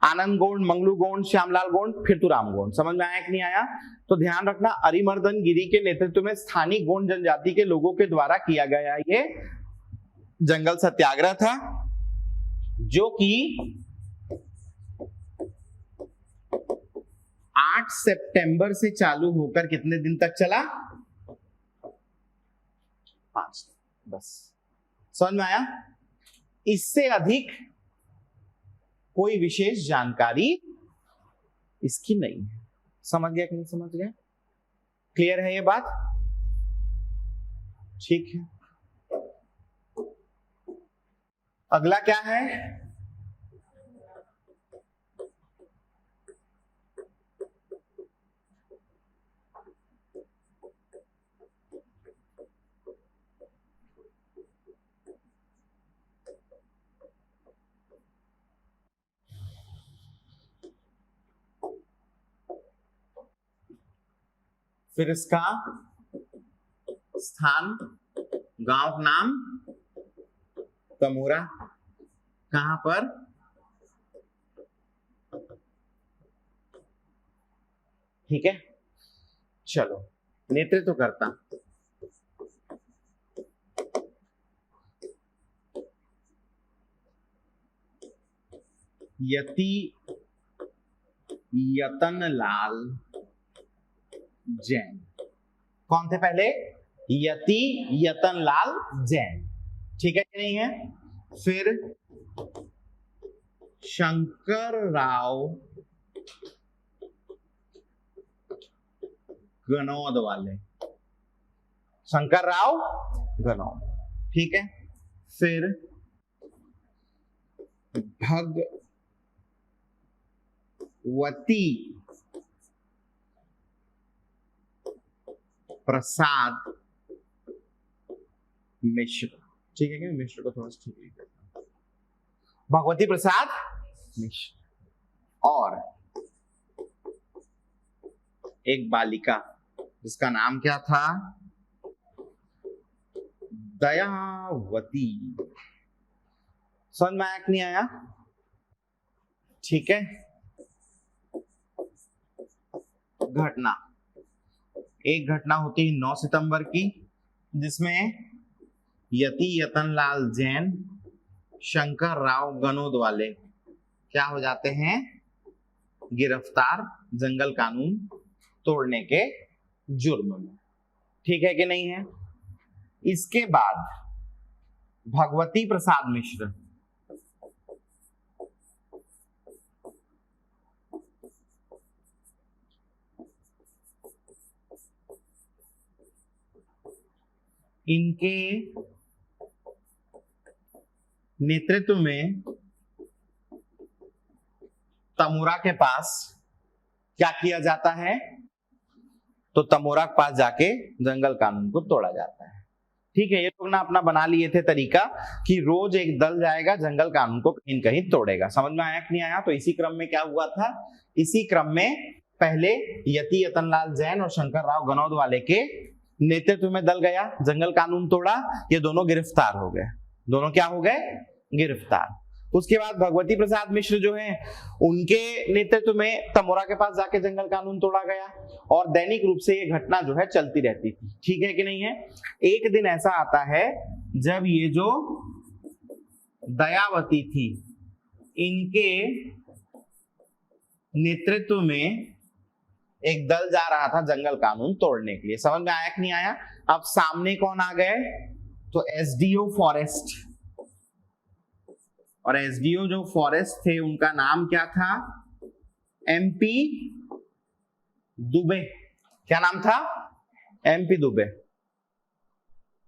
A: आनंद गोंड, मंगलू गोंड, श्यामलाल गोंड, फिरतूराम गोंड। समझ में आया कि नहीं आया? तो ध्यान रखना, अरिमर्दन गिरी के नेतृत्व में स्थानीय गोंड जनजाति के लोगों के द्वारा किया गया ये जंगल सत्याग्रह था, जो कि 8 सितंबर से चालू होकर कितने दिन तक चला? 5। बस समझ में आया? इससे अधिक कोई विशेष जानकारी इसकी नहीं है। समझ गया कि नहीं समझ गया? क्लियर है ये बात? ठीक है। अगला क्या है? फिर इसका स्थान, गांव नाम तमोरा, कहां पर? ठीक है, चलो। नेतृत्व करता यति यतनलाल जैन। कौन थे पहले? यति यतनलाल जैन, ठीक है कि नहीं है? फिर शंकर राव गनौद वाले, शंकर राव गनौद, ठीक है। फिर भगवती प्रसाद मिश्र, ठीक है क्या? मिश्र को थोड़ा सा ठीक लिख देता हूं, भगवती प्रसाद मिश्र। और एक बालिका जिसका नाम क्या था? दयावती। समझ में आया कि नहीं आया? ठीक है। घटना, एक घटना होती है 9 सितंबर की, जिसमें यति यतनलाल जैन, शंकर राव गनोद वाले क्या हो जाते हैं, गिरफ्तार जंगल कानून तोड़ने के जुर्म में। ठीक है कि नहीं है। इसके बाद भगवती प्रसाद मिश्र, इनके नेतृत्व में तमुरा के पास क्या किया जाता है, तो तमुरा के पास जाके जंगल कानून को तोड़ा जाता है। ठीक है, ये लोग ना अपना बना लिए थे तरीका कि रोज एक दल जाएगा जंगल कानून को कहीं न कहीं तोड़ेगा। समझ में आया कि नहीं आया। तो इसी क्रम में क्या हुआ था, इसी क्रम में पहले यति यतनलाल जैन और शंकर राव गनौद वाले के नेतृत्व में दल गया, जंगल कानून तोड़ा, ये दोनों गिरफ्तार हो गए। दोनों क्या हो गए, गिरफ्तार। उसके बाद भगवती प्रसाद मिश्र जो हैं, उनके नेतृत्व में तमोरा के पास जाके जंगल कानून तोड़ा गया और दैनिक रूप से ये घटना जो है चलती रहती थी। ठीक है कि नहीं है। एक दिन ऐसा आता है जब ये जो दयावती थी, इनके नेतृत्व में एक दल जा रहा था जंगल कानून तोड़ने के लिए। समझ में आया कि नहीं आया। अब सामने कौन आ गए, तो एसडीओ फॉरेस्ट, और एसडीओ जो फॉरेस्ट थे उनका नाम क्या था, एमपी दुबे। क्या नाम था, एमपी दुबे।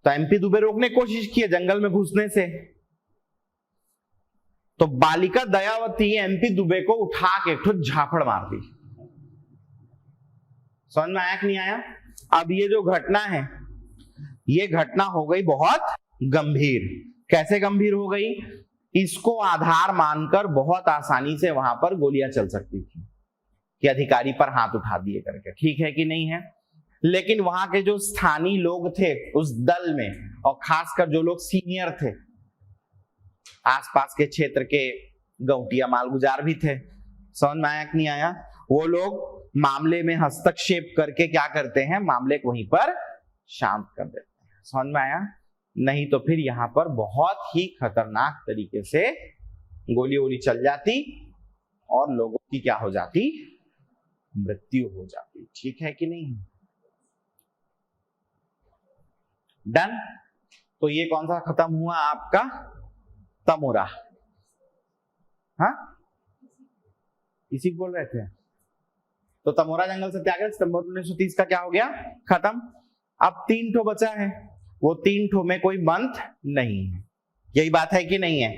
A: तो एमपी दुबे रोकने की कोशिश की जंगल में घुसने से, तो बालिका दयावती एमपी दुबे को उठा के एक झापड़ मार दी। समझ में आया कि नहीं आया। अब ये जो घटना है, ये घटना हो गई बहुत गंभीर। कैसे गंभीर हो गई, इसको आधार मानकर बहुत आसानी से वहां पर गोलियां चल सकती थी कि अधिकारी पर हाथ उठा दिए करके। ठीक है कि नहीं है। लेकिन वहां के जो स्थानीय लोग थे उस दल में, और खासकर जो लोग सीनियर थे, आसपास के क्षेत्र के गौटिया मालगुजार भी थे। समझ में आया कि नहीं आया। वो लोग मामले में हस्तक्षेप करके क्या करते हैं, मामले को वहीं पर शांत कर देते हैं। समझ में आया। नहीं तो फिर यहां पर बहुत ही खतरनाक तरीके से गोली वोली चल जाती और लोगों की क्या हो जाती, मृत्यु हो जाती। ठीक है कि नहीं। डन। तो ये कौन सा खत्म हुआ आपका, तमोरा। हाँ, इसी को बोल रहे थे। तो तमोरा जंगल सत्याग्रह सितंबर 1930 का क्या हो गया, खत्म। अब 3 ठो बचा है, वो 3 ठो में कोई मंथ नहीं है। यही बात है कि नहीं है,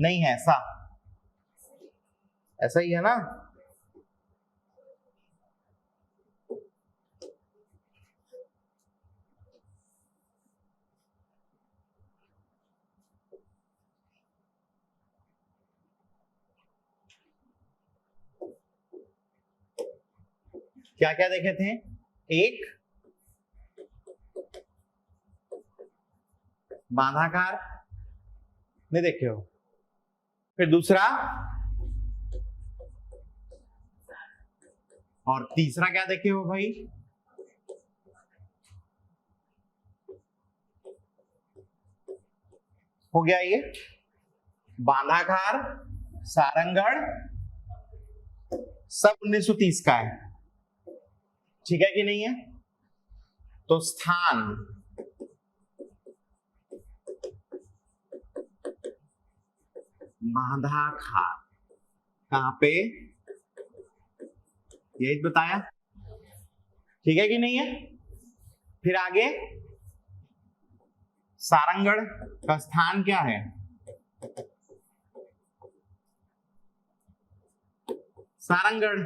A: नहीं है ऐसा, ऐसा ही है ना। क्या क्या देखे थे, एक बांधाकार नहीं देखे हो, फिर दूसरा, और तीसरा क्या देखे हो भाई, हो गया ये बांधाकार, सारंगढ़, सब 1930 का है। ठीक है कि नहीं है। तो स्थान बांधाखार कहां पे, यही बताया। ठीक है कि नहीं है। फिर आगे सारंगढ़ का स्थान क्या है, सारंगढ़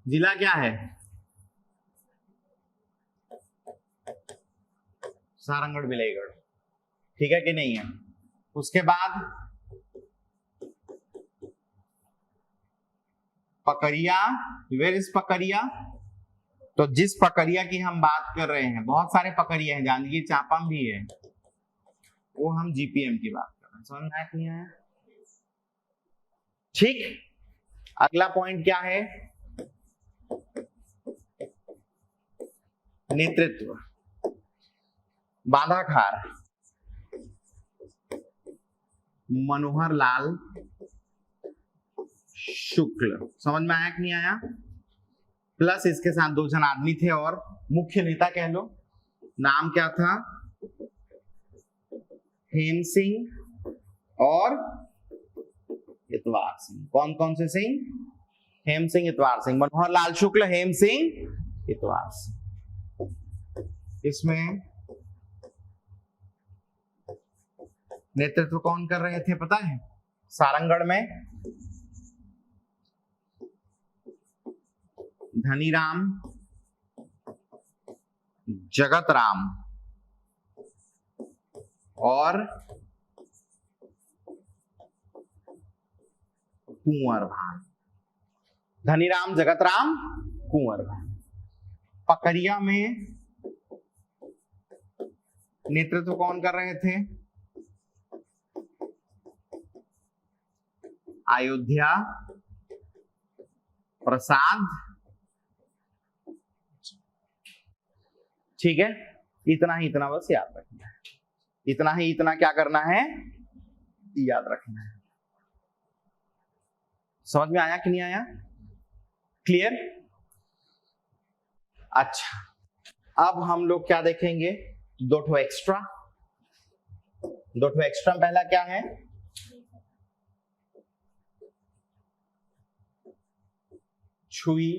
A: जिला क्या है, सारंगढ़ विलयगढ़। ठीक है कि नहीं है। उसके बाद पकरिया, वेयर इज पकरिया, तो जिस पकरिया की हम बात कर रहे हैं, बहुत सारे पकरिया हैं, जांजगीर चांपा भी है, वो हम जीपीएम की बात कर रहे हैं। समझ में नहीं आया। ठीक, अगला पॉइंट क्या है, नेतृत्व। बांधाखार, मनोहर लाल शुक्ल। समझ में आया कि नहीं आया? प्लस इसके साथ 2 जन आदमी थे और मुख्य नेता कह लो, नाम क्या था? हेम सिंह और इतवार सिंह। कौन कौन से सिंह? हेम सिंह, इतवार सिंह। मनोहर लाल शुक्ल, हेम सिंह, इतवार सिंह। इसमें नेतृत्व कौन कर रहे थे पता है? सारंगढ़ में धनीराम जगतराम और कुंवर भान। धनीराम, जगतराम, कुंवर भान। पकड़िया में नेतृत्व कौन कर रहे थे? अयोध्या प्रसाद। ठीक है, इतना ही इतना बस याद रखना है। इतना ही इतना क्या करना है? याद रखना है। समझ में आया कि नहीं आया? क्लियर? अच्छा, अब हम लोग क्या देखेंगे? 2 ठो एक्स्ट्रा। 2 ठो एक्स्ट्रा में पहला क्या है? छुई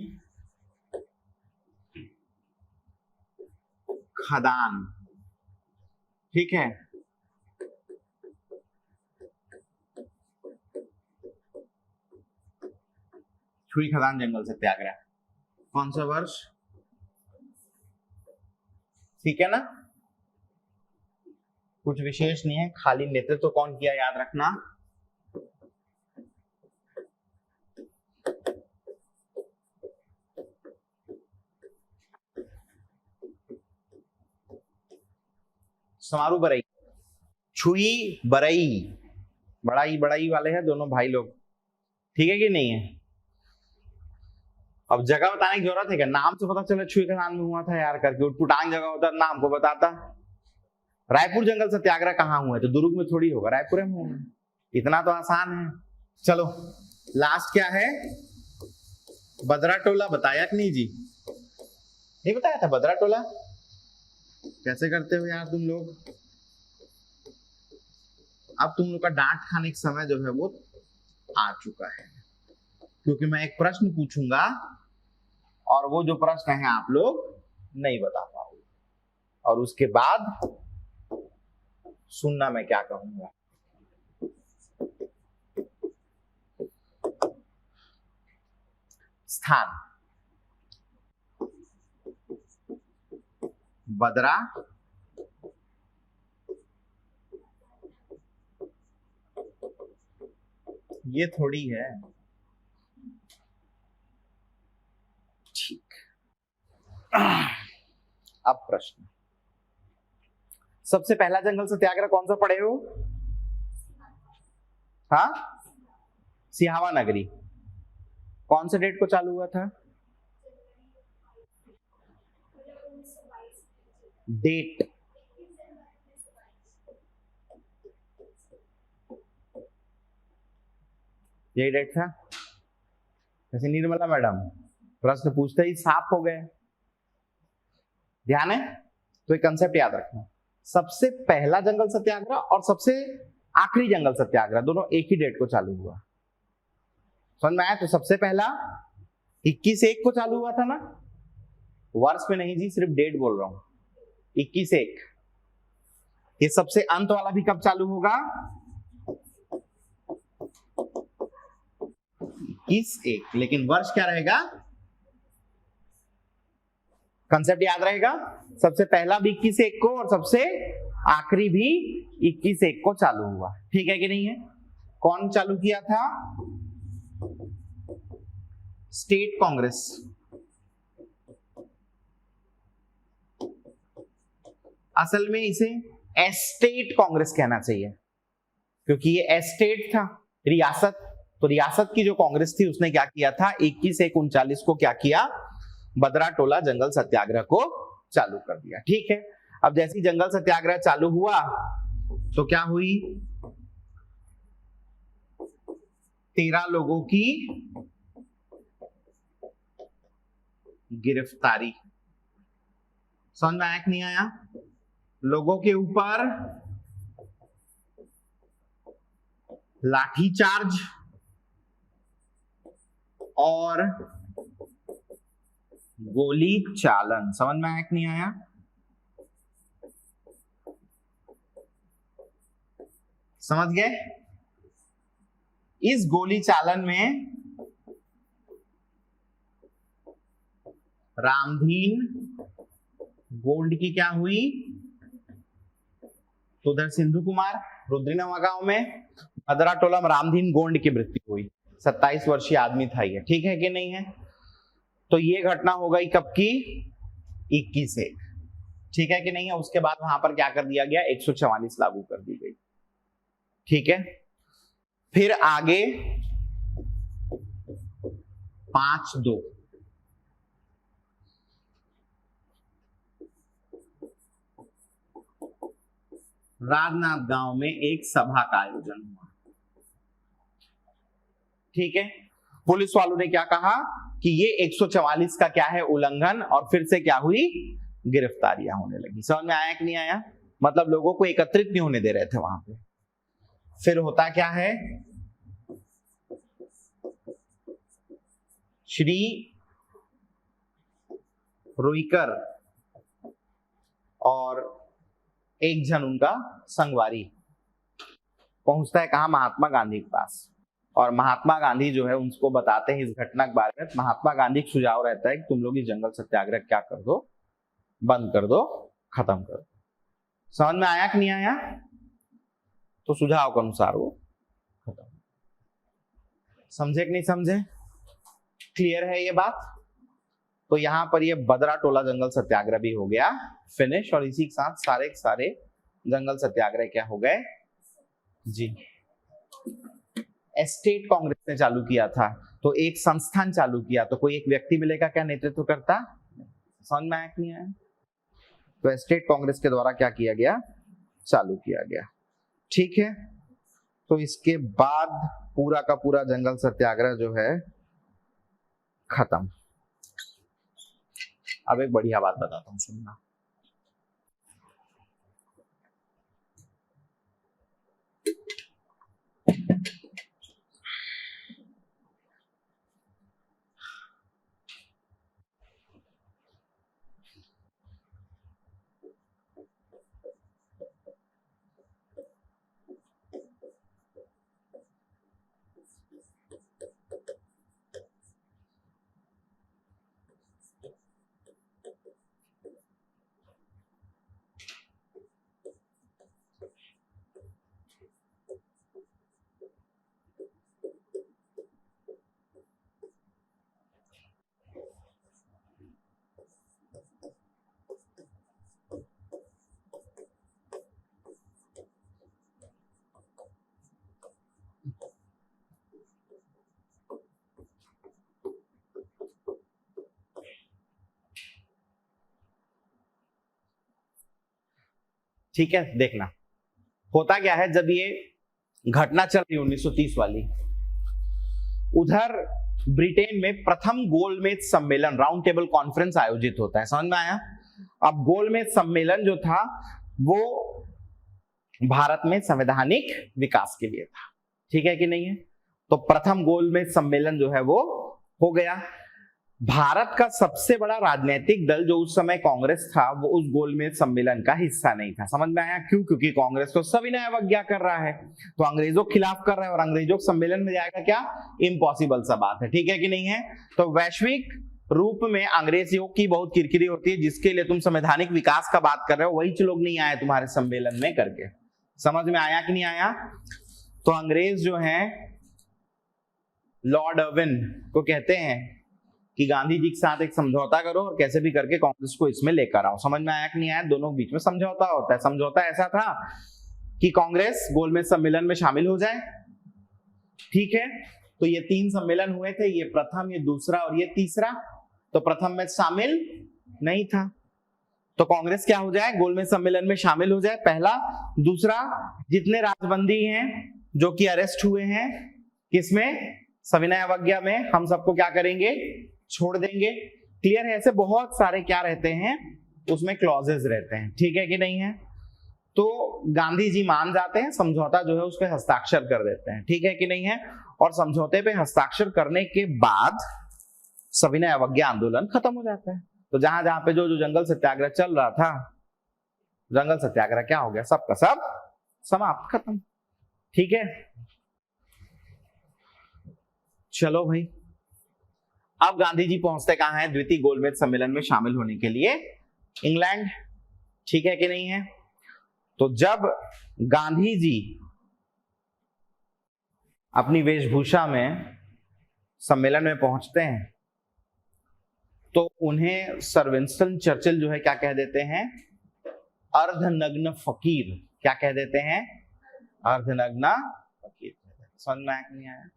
A: खदान। ठीक है, छुई खदान जंगल सत्याग्रह कौन सा वर्ष? ठीक है ना, कुछ विशेष नहीं है, खाली नेतृत्व तो कौन किया याद रखना। समारू बरई, छुई बरई, बड़ाई बड़ाई वाले हैं दोनों भाई लोग। ठीक है कि नहीं है? अब जगह बताने की जरूरत है क्या? नाम से पता चला छुई खदान में हुआ था यार करके, उटपुटांग जगह होता नाम को बताता। रायपुर जंगल सत्याग्रह कहाँ हुआ है? तो दुर्ग में थोड़ी होगा, रायपुर में होगा। इतना तो आसान है। चलो लास्ट क्या है? बदरा टोला। बताया कि नहीं जी? नहीं बताया था बदरा टोला? कैसे करते हो यार तुम लोग? अब तुम लोग का डांट खाने का समय जो है वो आ चुका है, क्योंकि मैं एक प्रश्न पूछूंगा और वो जो प्रश्न है आप लोग नहीं बता पाओगे, और उसके बाद सुनना मैं क्या कहूंगा। स्थान बदरा, ये थोड़ी है। ठीक, अब प्रश्न, सबसे पहला जंगल सत्याग्रह कौन सा पढ़े हो? हाँ, सिहावा नगरी। कौन से डेट को चालू हुआ था? डेट यही डेट था। जैसे निर्मला मैडम प्रश्न पूछते ही साफ हो गए। ध्यान है? तो एक कंसेप्ट याद रखना, सबसे पहला जंगल सत्याग्रह और सबसे आखिरी जंगल सत्याग्रह दोनों एक ही डेट को चालू हुआ। समझ में आया? तो सबसे पहला 21/1 को चालू हुआ था ना, वर्ष में नहीं जी, सिर्फ डेट बोल रहा हूं। 21/1। ये सबसे अंत वाला भी कब चालू होगा? 21/1। लेकिन वर्ष क्या रहेगा? कंसेप्ट याद रहेगा, सबसे पहला भी 21/1 को और सबसे आखिरी भी 21/1 को चालू हुआ। ठीक है कि नहीं है? कौन चालू किया था? स्टेट कांग्रेस। असल में इसे एस्टेट कांग्रेस कहना चाहिए, क्योंकि ये एस्टेट था, रियासत। तो रियासत की जो कांग्रेस थी उसने क्या किया था? 21/1/39 को क्या किया? बदरा टोला जंगल सत्याग्रह को चालू कर दिया। ठीक है, अब जैसे ही जंगल सत्याग्रह चालू हुआ तो क्या हुई, 13 लोगों की गिरफ्तारी। समझ में आया कि नहीं आया? लोगों के ऊपर लाठीचार्ज और गोली चालन। समझ में आया कि नहीं आया? समझ गए? इस गोली चालन में रामधीन गोल्ड की क्या हुई, तो उधर सिंधु कुमार रुद्रीनवा गांव में भद्रा टोला में रामधीन गोंड की मृत्यु हुई। 27 वर्षीय आदमी था ये, ठीक है कि नहीं है? तो ये घटना हो गई कब की, 21 से, ठीक है कि नहीं है? उसके बाद वहां पर क्या कर दिया गया, 144 लागू कर दी गई, ठीक है। फिर आगे 5/2 राजनाथ गांव में एक सभा का आयोजन हुआ, ठीक है। पुलिस वालों ने क्या कहा कि ये 144 का क्या है, उल्लंघन, और फिर से क्या हुई, गिरफ्तारियां होने लगी। समझ में आया कि नहीं आया? मतलब लोगों को एकत्रित नहीं होने दे रहे थे वहां पे। फिर होता क्या है, श्री रुईकर और एक जन उनका संगवारी पहुंचता है कहा, महात्मा गांधी के पास, और महात्मा गांधी जो है उनको बताते हैं इस घटना के बारे में। महात्मा गांधी का सुझाव रहता है कि तुम लोग ये जंगल सत्याग्रह क्या कर दो, बंद कर दो, खत्म कर दो। समझ में आया कि नहीं आया? तो सुझाव के अनुसार वो खत्म। समझे कि नहीं समझे? क्लियर है ये बात? तो यहां पर ये भद्रा टोला जंगल सत्याग्रह भी हो गया फिनिश, और इसी के साथ सारे के सारे जंगल सत्याग्रह क्या हो गए जी। स्टेट कांग्रेस ने चालू किया था, तो एक संस्थान चालू किया, तो कोई एक व्यक्ति मिलेगा क्या नेतृत्व करता? समझ में आया कि नहीं आया? तो स्टेट कांग्रेस के द्वारा क्या किया गया, चालू किया गया, ठीक है। तो इसके बाद पूरा का पूरा जंगल सत्याग्रह जो है खत्म। अब एक बढ़िया बात बताता हूं, सुनना। ठीक है, देखना होता क्या है, जब ये घटना चल रही 1930 वाली, उधर ब्रिटेन में प्रथम गोलमेज सम्मेलन, राउंड टेबल कॉन्फ्रेंस आयोजित होता है। समझ में आया? अब गोलमेज सम्मेलन जो था वो भारत में संवैधानिक विकास के लिए था, ठीक है कि नहीं है? तो प्रथम गोलमेज सम्मेलन जो है वो हो गया। भारत का सबसे बड़ा राजनीतिक दल जो उस समय कांग्रेस था, वो उस गोलमेज सम्मेलन का हिस्सा नहीं था। समझ में आया? क्यों? क्योंकि कांग्रेस तो सविनय अवज्ञा कर रहा है, तो अंग्रेजों के खिलाफ कर रहा है, और अंग्रेजों के सम्मेलन में जाएगा क्या, इम्पॉसिबल सा बात है, ठीक है कि नहीं है? तो वैश्विक रूप में अंग्रेजों की बहुत किरकिरी होती है, जिसके लिए तुम संवैधानिक विकास का बात कर रहे हो, वही लोग नहीं आए तुम्हारे सम्मेलन में करके। समझ में आया कि नहीं आया? तो अंग्रेज जो है लॉर्ड अर्विन को कहते हैं कि गांधी जी के साथ एक समझौता करो और कैसे भी करके कांग्रेस को इसमें लेकर आओ। समझ में आया कि नहीं आया? दोनों के बीच में समझौता होता है। समझौता ऐसा था कि कांग्रेस गोलमेज सम्मेलन में शामिल हो जाए, ठीक है। तो ये 3 सम्मेलन हुए थे, ये प्रथम, ये दूसरा और ये तीसरा। तो प्रथम में शामिल नहीं था, तो कांग्रेस क्या हो जाए, गोलमेज सम्मेलन में शामिल हो जाए, पहला। दूसरा, जितने राजबंदी हैं जो कि अरेस्ट हुए हैं किसमें, सविनय अवज्ञा में, हम सबको क्या करेंगे, छोड़ देंगे। क्लियर है? ऐसे बहुत सारे क्या रहते हैं उसमें क्लॉजेस रहते हैं, ठीक है कि नहीं है। तो गांधी जी मान जाते हैं, समझौता जो है उस पर हस्ताक्षर कर देते हैं, ठीक है कि नहीं है। और समझौते पे हस्ताक्षर करने के बाद सविनय अवज्ञा आंदोलन खत्म हो जाता है। तो जहां जहां पे जो जो जंगल सत्याग्रह चल रहा था, जंगल सत्याग्रह क्या हो गया, सबका सब समाप्त, खत्म, ठीक है। चलो भाई, अब गांधी जी पहुंचते कहां हैं, द्वितीय गोलमेज सम्मेलन में शामिल होने के लिए इंग्लैंड, ठीक है कि नहीं है। तो जब गांधी जी अपनी वेशभूषा में सम्मेलन में पहुंचते हैं तो उन्हें सर विंस्टन चर्चिल जो है क्या कह देते हैं, अर्धनग्न फकीर, क्या कह देते हैं, अर्धनग्न फकीर। समझ में नहीं आया?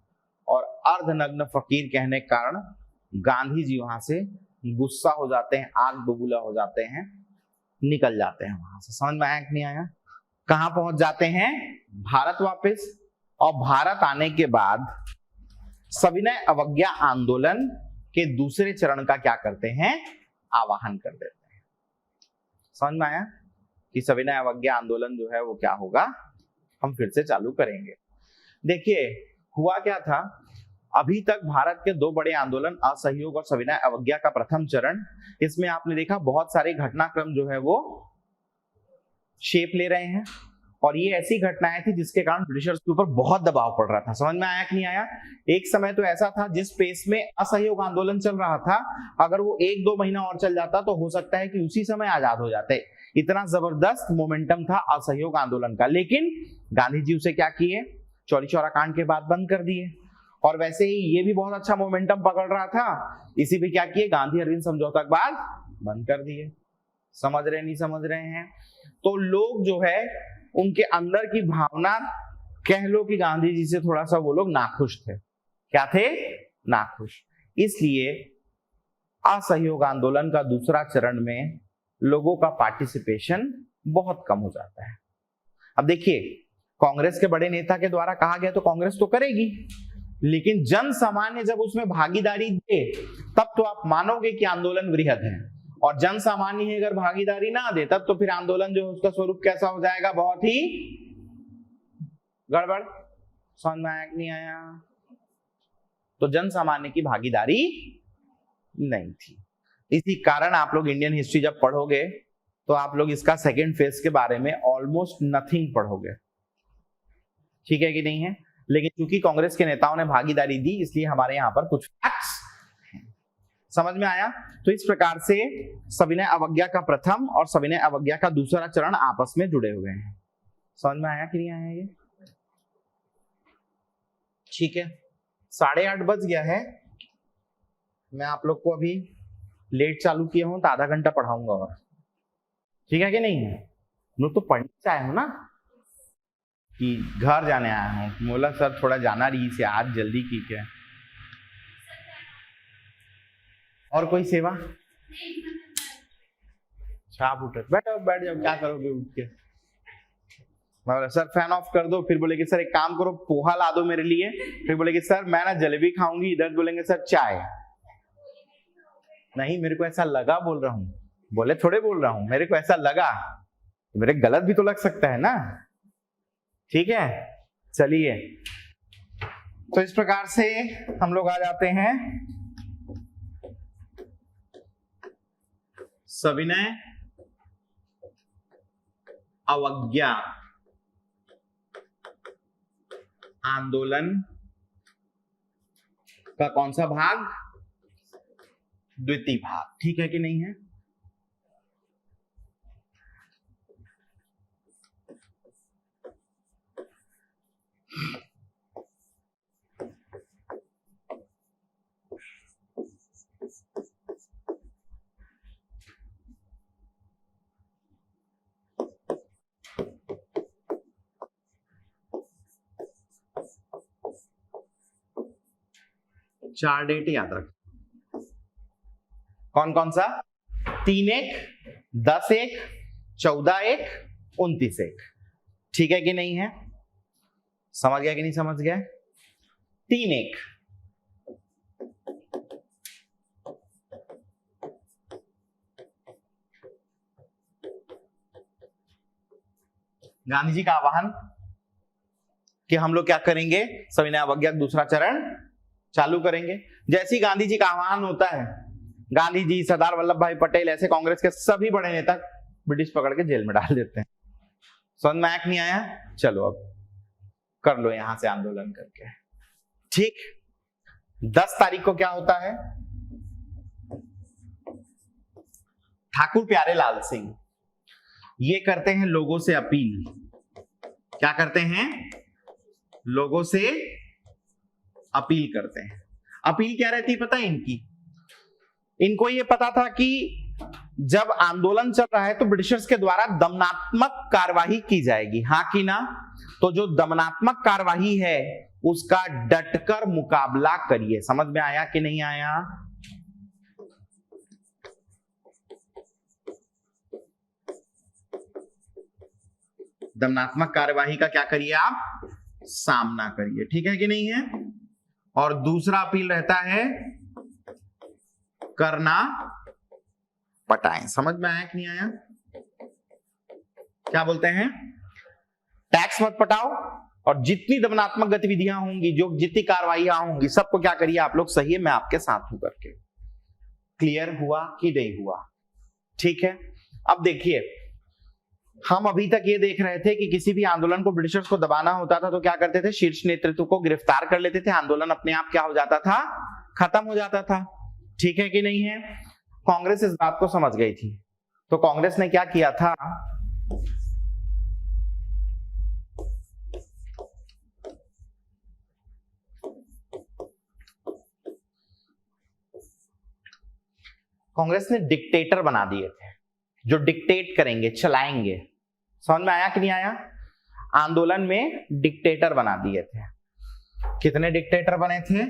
A: और अर्धनग्न फकीर कहने के कारण गांधी जी वहां से गुस्सा हो जाते हैं, आग बबूला हो जाते हैं, निकल जाते हैं वहां से। समझ में आया कि नहीं आया? कहां पहुंच जाते हैं, भारत वापस। और भारत आने के बाद सविनय अवज्ञा आंदोलन के दूसरे चरण का क्या करते हैं, आवाहन कर देते हैं। समझ में आया कि सविनय अवज्ञा आंदोलन जो है वो क्या होगा, हम फिर से चालू करेंगे। देखिए हुआ क्या था, अभी तक भारत के दो बड़े आंदोलन असहयोग और सविनय अवज्ञा का प्रथम चरण, इसमें आपने देखा बहुत सारे घटनाक्रम जो है वो शेप ले रहे हैं। और ये ऐसी घटनाएं थी जिसके कारण ब्रिटिशर्स के ऊपर बहुत दबाव पड़ रहा था। समझ में आया कि नहीं आया? एक समय तो ऐसा था जिस पेस में असहयोग आंदोलन चल रहा था, अगर वो 1-2 महीना और चल जाता तो हो सकता है कि उसी समय आजाद हो जाते। इतना जबरदस्त मोमेंटम था असहयोग आंदोलन का। लेकिन गांधी जी उसे क्या किए, चौरी चौरा कांड के बाद बंद कर दिए। और वैसे ही ये भी बहुत अच्छा मोमेंटम पकड़ रहा था, इसी भी क्या किए, गांधी अरविंद समझौता के बाद बंद कर दिए। समझ रहे नहीं समझ रहे हैं? तो लोग जो है उनके अंदर की भावना, कह लो कि गांधी जी से थोड़ा सा वो लोग नाखुश थे। क्या थे, नाखुश। इसलिए असहयोग आंदोलन का दूसरा चरण में लोगों का पार्टिसिपेशन बहुत कम हो जाता है। अब देखिए, कांग्रेस के बड़े नेता के द्वारा कहा गया तो कांग्रेस तो करेगी, लेकिन जन सामान्य जब उसमें भागीदारी दे तब तो आप मानोगे कि आंदोलन वृहद है। और जन सामान्य ही अगर भागीदारी ना दे तब तो फिर आंदोलन जो है उसका स्वरूप कैसा हो जाएगा, बहुत ही गड़बड़। समझ में आया कि नहीं आया? तो जन सामान्य की भागीदारी नहीं थी। इसी कारण आप लोग इंडियन हिस्ट्री जब पढ़ोगे तो आप लोग इसका सेकेंड फेज के बारे में ऑलमोस्ट नथिंग पढ़ोगे, ठीक है कि नहीं है। लेकिन चूंकि कांग्रेस के नेताओं ने भागीदारी दी इसलिए हमारे यहाँ पर कुछ फैक्ट्स हैं। समझ में आया? तो इस प्रकार से सविनय अवज्ञा का प्रथम और सविनय अवज्ञा का दूसरा चरण आपस में जुड़े हुए हैं। समझ में आया कि नहीं आया ये? ठीक है, 8:30 बज गया है। मैं आप लोग को अभी लेट चालू किया हूं तो आधा घंटा पढ़ाऊंगा और, ठीक है कि नहीं है? लोग तो पढ़ने से आए हो ना, कि घर जाने आया हूं। बोला सर थोड़ा जाना रही से आज जल्दी की क्या। और कोई सेवा? आप उठ बैठो, बैठ जाओ, क्या करोगे उठ के? मैं बोला सर फैन ऑफ कर दो, फिर बोले कि सर एक काम करो पोहा ला दो मेरे लिए, फिर बोले कि सर मैं ना जलेबी खाऊंगी, इधर बोलेंगे सर चाय। नहीं, मेरे को ऐसा लगा बोल रहा हूं, बोले थोड़े बोल रहा हूं, मेरे को ऐसा लगा। मेरे गलत भी तो लग सकता है ना, ठीक है। चलिए, तो इस प्रकार से हम लोग आ जाते हैं सविनय अवज्ञा आंदोलन का कौन सा भाग? द्वितीय भाग, ठीक है कि नहीं है? चार डेट याद रख, कौन कौन सा? 3-1 10 एक, 14 एक, 29 एक। ठीक है कि नहीं है? समझ गया कि नहीं समझ गया? 3 एक, गांधी जी का आह्वान कि हम लोग क्या करेंगे, सविनय अवज्ञा दूसरा चरण चालू करेंगे। जैसे ही गांधी जी का आह्वान होता है, गांधी जी, सरदार वल्लभ भाई पटेल, ऐसे कांग्रेस के सभी बड़े नेता ब्रिटिश पकड़ के जेल में डाल देते हैं। समझ में आया कि नहीं आया? चलो अब कर लो यहां से आंदोलन करके। ठीक, 10 तारीख को क्या होता है? ठाकुर प्यारे लाल सिंह ये करते हैं लोगों से अपील। क्या करते हैं? लोगों से अपील करते हैं। अपील क्या रहती है पता है इनकी? इनको ये पता था कि जब आंदोलन चल रहा है तो ब्रिटिशर्स के द्वारा दमनात्मक कार्यवाही की जाएगी, हाँ कि ना? तो जो दमनात्मक कार्यवाही है उसका डटकर मुकाबला करिए। समझ में आया कि नहीं आया? दमनात्मक कार्यवाही का क्या करिए आप? सामना करिए। ठीक है कि नहीं है? और दूसरा अपील रहता है करना पटाएं। समझ में आया कि नहीं आया? क्या बोलते हैं? टैक्स मत पटाओ, और जितनी दमनात्मक गतिविधियां होंगी, जो जितनी कार्रवाइयां होंगी, सबको क्या करिए आप लोग सही है, मैं आपके साथ हूं करके। क्लियर हुआ कि नहीं हुआ? ठीक है। अब देखिए, हम अभी तक ये देख रहे थे कि किसी भी आंदोलन को ब्रिटिशर्स को दबाना होता था तो क्या करते थे? शीर्ष नेतृत्व को गिरफ्तार कर लेते थे, आंदोलन अपने आप क्या हो जाता था? खत्म हो जाता था। ठीक है कि नहीं है? कांग्रेस इस बात को समझ गई थी, तो कांग्रेस ने क्या किया था? कांग्रेस ने डिक्टेटर बना दिए थे, जो डिक्टेट करेंगे, चलाएंगे। समझ में आया कि नहीं आया? आंदोलन में डिक्टेटर बना दिए थे। कितने डिक्टेटर बने थे?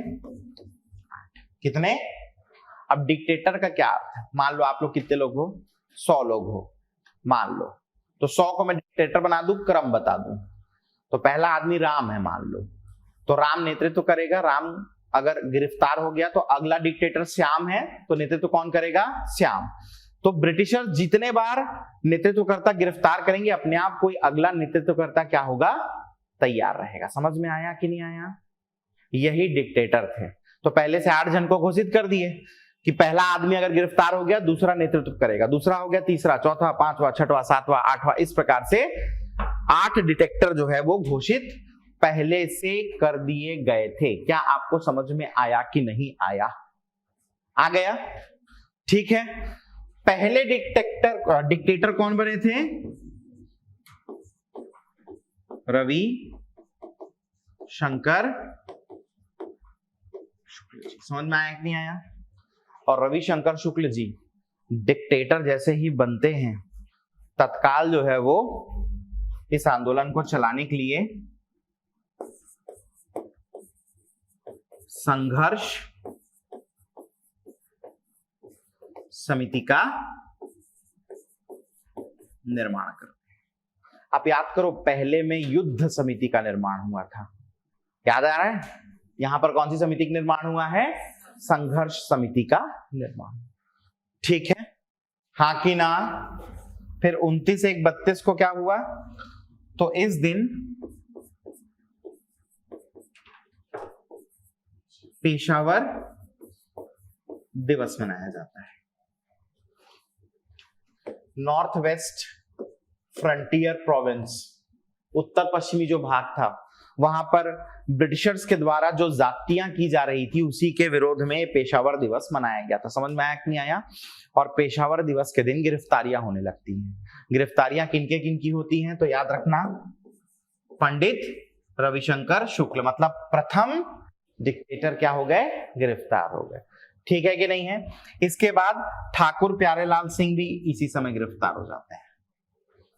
A: कितने? अब डिक्टेटर का क्या अर्थ है? मान लो आप लोग कितने लोग हो? 100 लोग हो मान लो, तो 100 को मैं डिक्टेटर बना दूं, क्रम बता दूं। तो पहला आदमी राम है मान लो, तो राम नेतृत्व करेगा। राम अगर गिरफ्तार हो गया तो अगला डिक्टेटर श्याम है, तो नेतृत्व कौन करेगा? श्याम। तो ब्रिटिशर जितने बार नेतृत्वकर्ता गिरफ्तार करेंगे, अपने आप कोई अगला नेतृत्वकर्ता क्या होगा? तैयार रहेगा। समझ में आया कि नहीं आया? यही डिक्टेटर थे। तो पहले से 8 जन को घोषित कर दिए कि पहला आदमी अगर गिरफ्तार हो गया, दूसरा नेतृत्व करेगा, दूसरा हो गया, तीसरा, चौथा, पांचवा, छठवां, सातवां, आठवां, इस प्रकार से 8 डिटेक्टर जो है वो घोषित पहले से कर दिए गए थे। क्या आपको समझ में आया कि नहीं आया? आ गया? ठीक है। पहले डिक्टेटर कौन बने थे? रवि शंकर शुक्ल जी। समझ में आया कि नहीं आया? और रविशंकर शुक्ल जी डिक्टेटर जैसे ही बनते हैं, तत्काल जो है वो इस आंदोलन को चलाने के लिए संघर्ष समिति का निर्माण करते हैं। आप याद करो, पहले में युद्ध समिति का निर्माण हुआ था, याद आ रहा है? यहां पर कौन सी समिति का निर्माण हुआ है? संघर्ष समिति का निर्माण। ठीक है, हाँ कि ना? फिर 29/1/32 को क्या हुआ? तो इस दिन पेशावर दिवस मनाया जाता है। नॉर्थ वेस्ट फ्रंटियर प्रोविंस, उत्तर पश्चिमी जो भाग था, वहां पर ब्रिटिशर्स के द्वारा जो जातियां की जा रही थी, उसी के विरोध में पेशावर दिवस मनाया गया था। समझ में आया कि नहीं आया? और पेशावर दिवस के दिन गिरफ्तारियां होने लगती हैं। गिरफ्तारियां किनके किनकी होती हैं? तो याद रखना, पंडित रविशंकर शुक्ल, मतलब प्रथम डिक्टेटर क्या हो गए? गिरफ्तार हो गए। ठीक है कि नहीं है? इसके बाद ठाकुर प्यारेलाल सिंह भी इसी समय गिरफ्तार हो जाते हैं।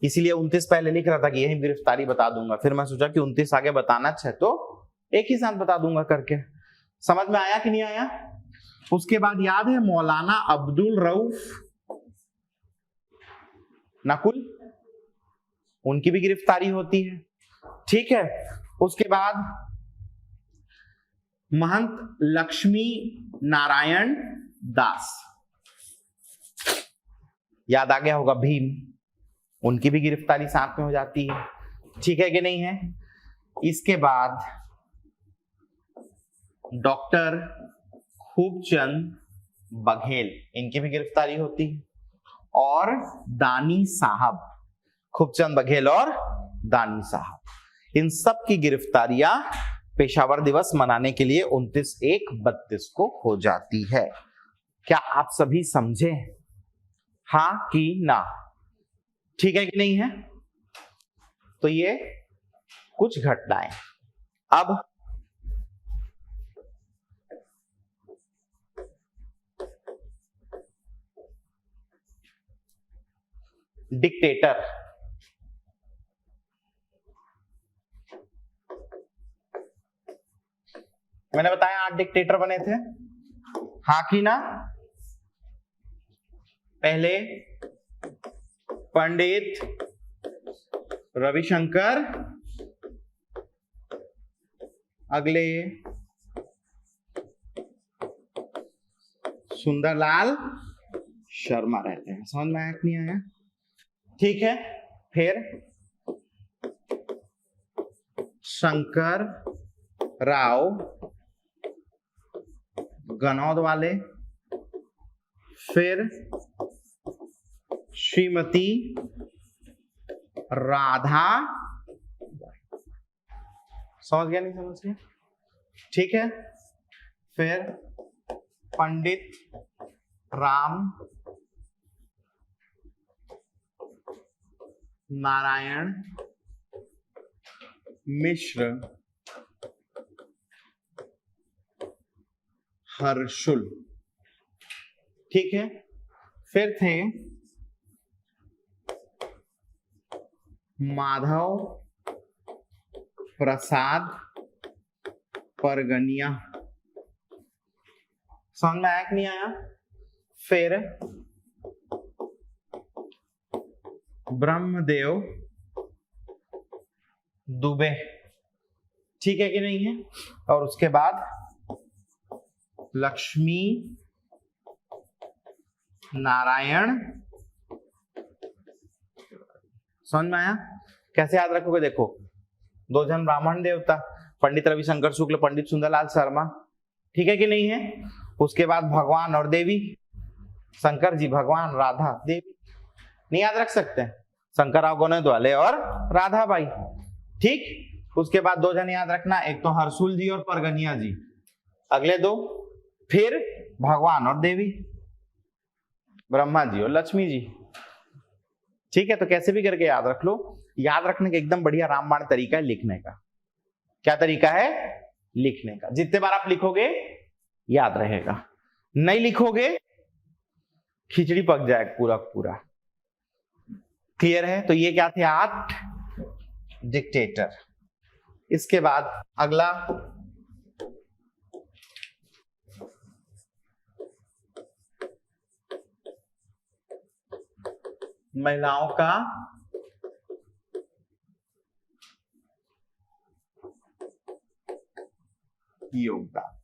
A: इसीलिए 29 पहले लिख रहा था कि यही गिरफ्तारी बता दूंगा, फिर मैं सोचा कि 29 आगे बताना है तो एक ही साथ बता दूंगा करके। समझ में आया कि नहीं आया? उसके बाद याद है मौलाना अब्दुल रऊफ नकुल, उनकी भी गिरफ्तारी होती है। ठीक है, उसके बाद महंत लक्ष्मी नारायण दास, याद आ गया होगा भीम, उनकी भी गिरफ्तारी साथ में हो जाती है। ठीक है कि नहीं है? इसके बाद डॉक्टर खूबचंद बघेल, इनकी भी गिरफ्तारी होती है। और दानी साहब, खूबचंद बघेल और दानी साहब, इन सब की गिरफ्तारियां पेशावर दिवस मनाने के लिए 29/1/32 को हो जाती है। क्या आप सभी समझे? हाँ कि ना? ठीक है कि नहीं है? तो ये कुछ घटनाएं। अब डिक्टेटर, मैंने बताया 8 डिक्टेटर बने थे, हाँ कि ना? पहले पंडित रविशंकर, अगले सुंदरलाल शर्मा रहते हैं। समझ में आया कि नहीं आया? ठीक है, फिर शंकर राव गनौद वाले, फिर श्रीमती राधा, समझ गया नहीं समझ गया? ठीक है, फिर पंडित राम नारायण मिश्र हर्षुल। ठीक है, फिर थे माधव प्रसाद परगनिया। समझ में आया कि नहीं आया? फिर ब्रह्मदेव दुबे। ठीक है कि नहीं है? और उसके बाद लक्ष्मी नारायण। समझ में आया? कैसे याद रखोगे? देखो, 2 जन ब्राह्मण देवता, पंडित रविशंकर शुक्ल, पंडित सुंदरलाल शर्मा। ठीक है कि नहीं है? उसके बाद भगवान और देवी, शंकर जी भगवान, राधा देवी। नहीं याद रख सकते? शंकर राव गनौद वाले और राधा बाई। ठीक, उसके बाद 2 जन याद रखना, एक तो हर्षुल जी और परगनिया जी, अगले 2, फिर भगवान और देवी, ब्रह्मा जी और लक्ष्मी जी। ठीक है, तो कैसे भी करके याद रख लो। याद रखने का एकदम बढ़िया रामबाण तरीका है लिखने का। क्या तरीका है? लिखने का। जितने बार आप लिखोगे याद रहेगा, नहीं लिखोगे खिचड़ी पक जाएगा पूरा पूरा। क्लियर है? तो ये क्या थे? 8 डिक्टेटर। इसके बाद अगला महिलाओं का योगदान।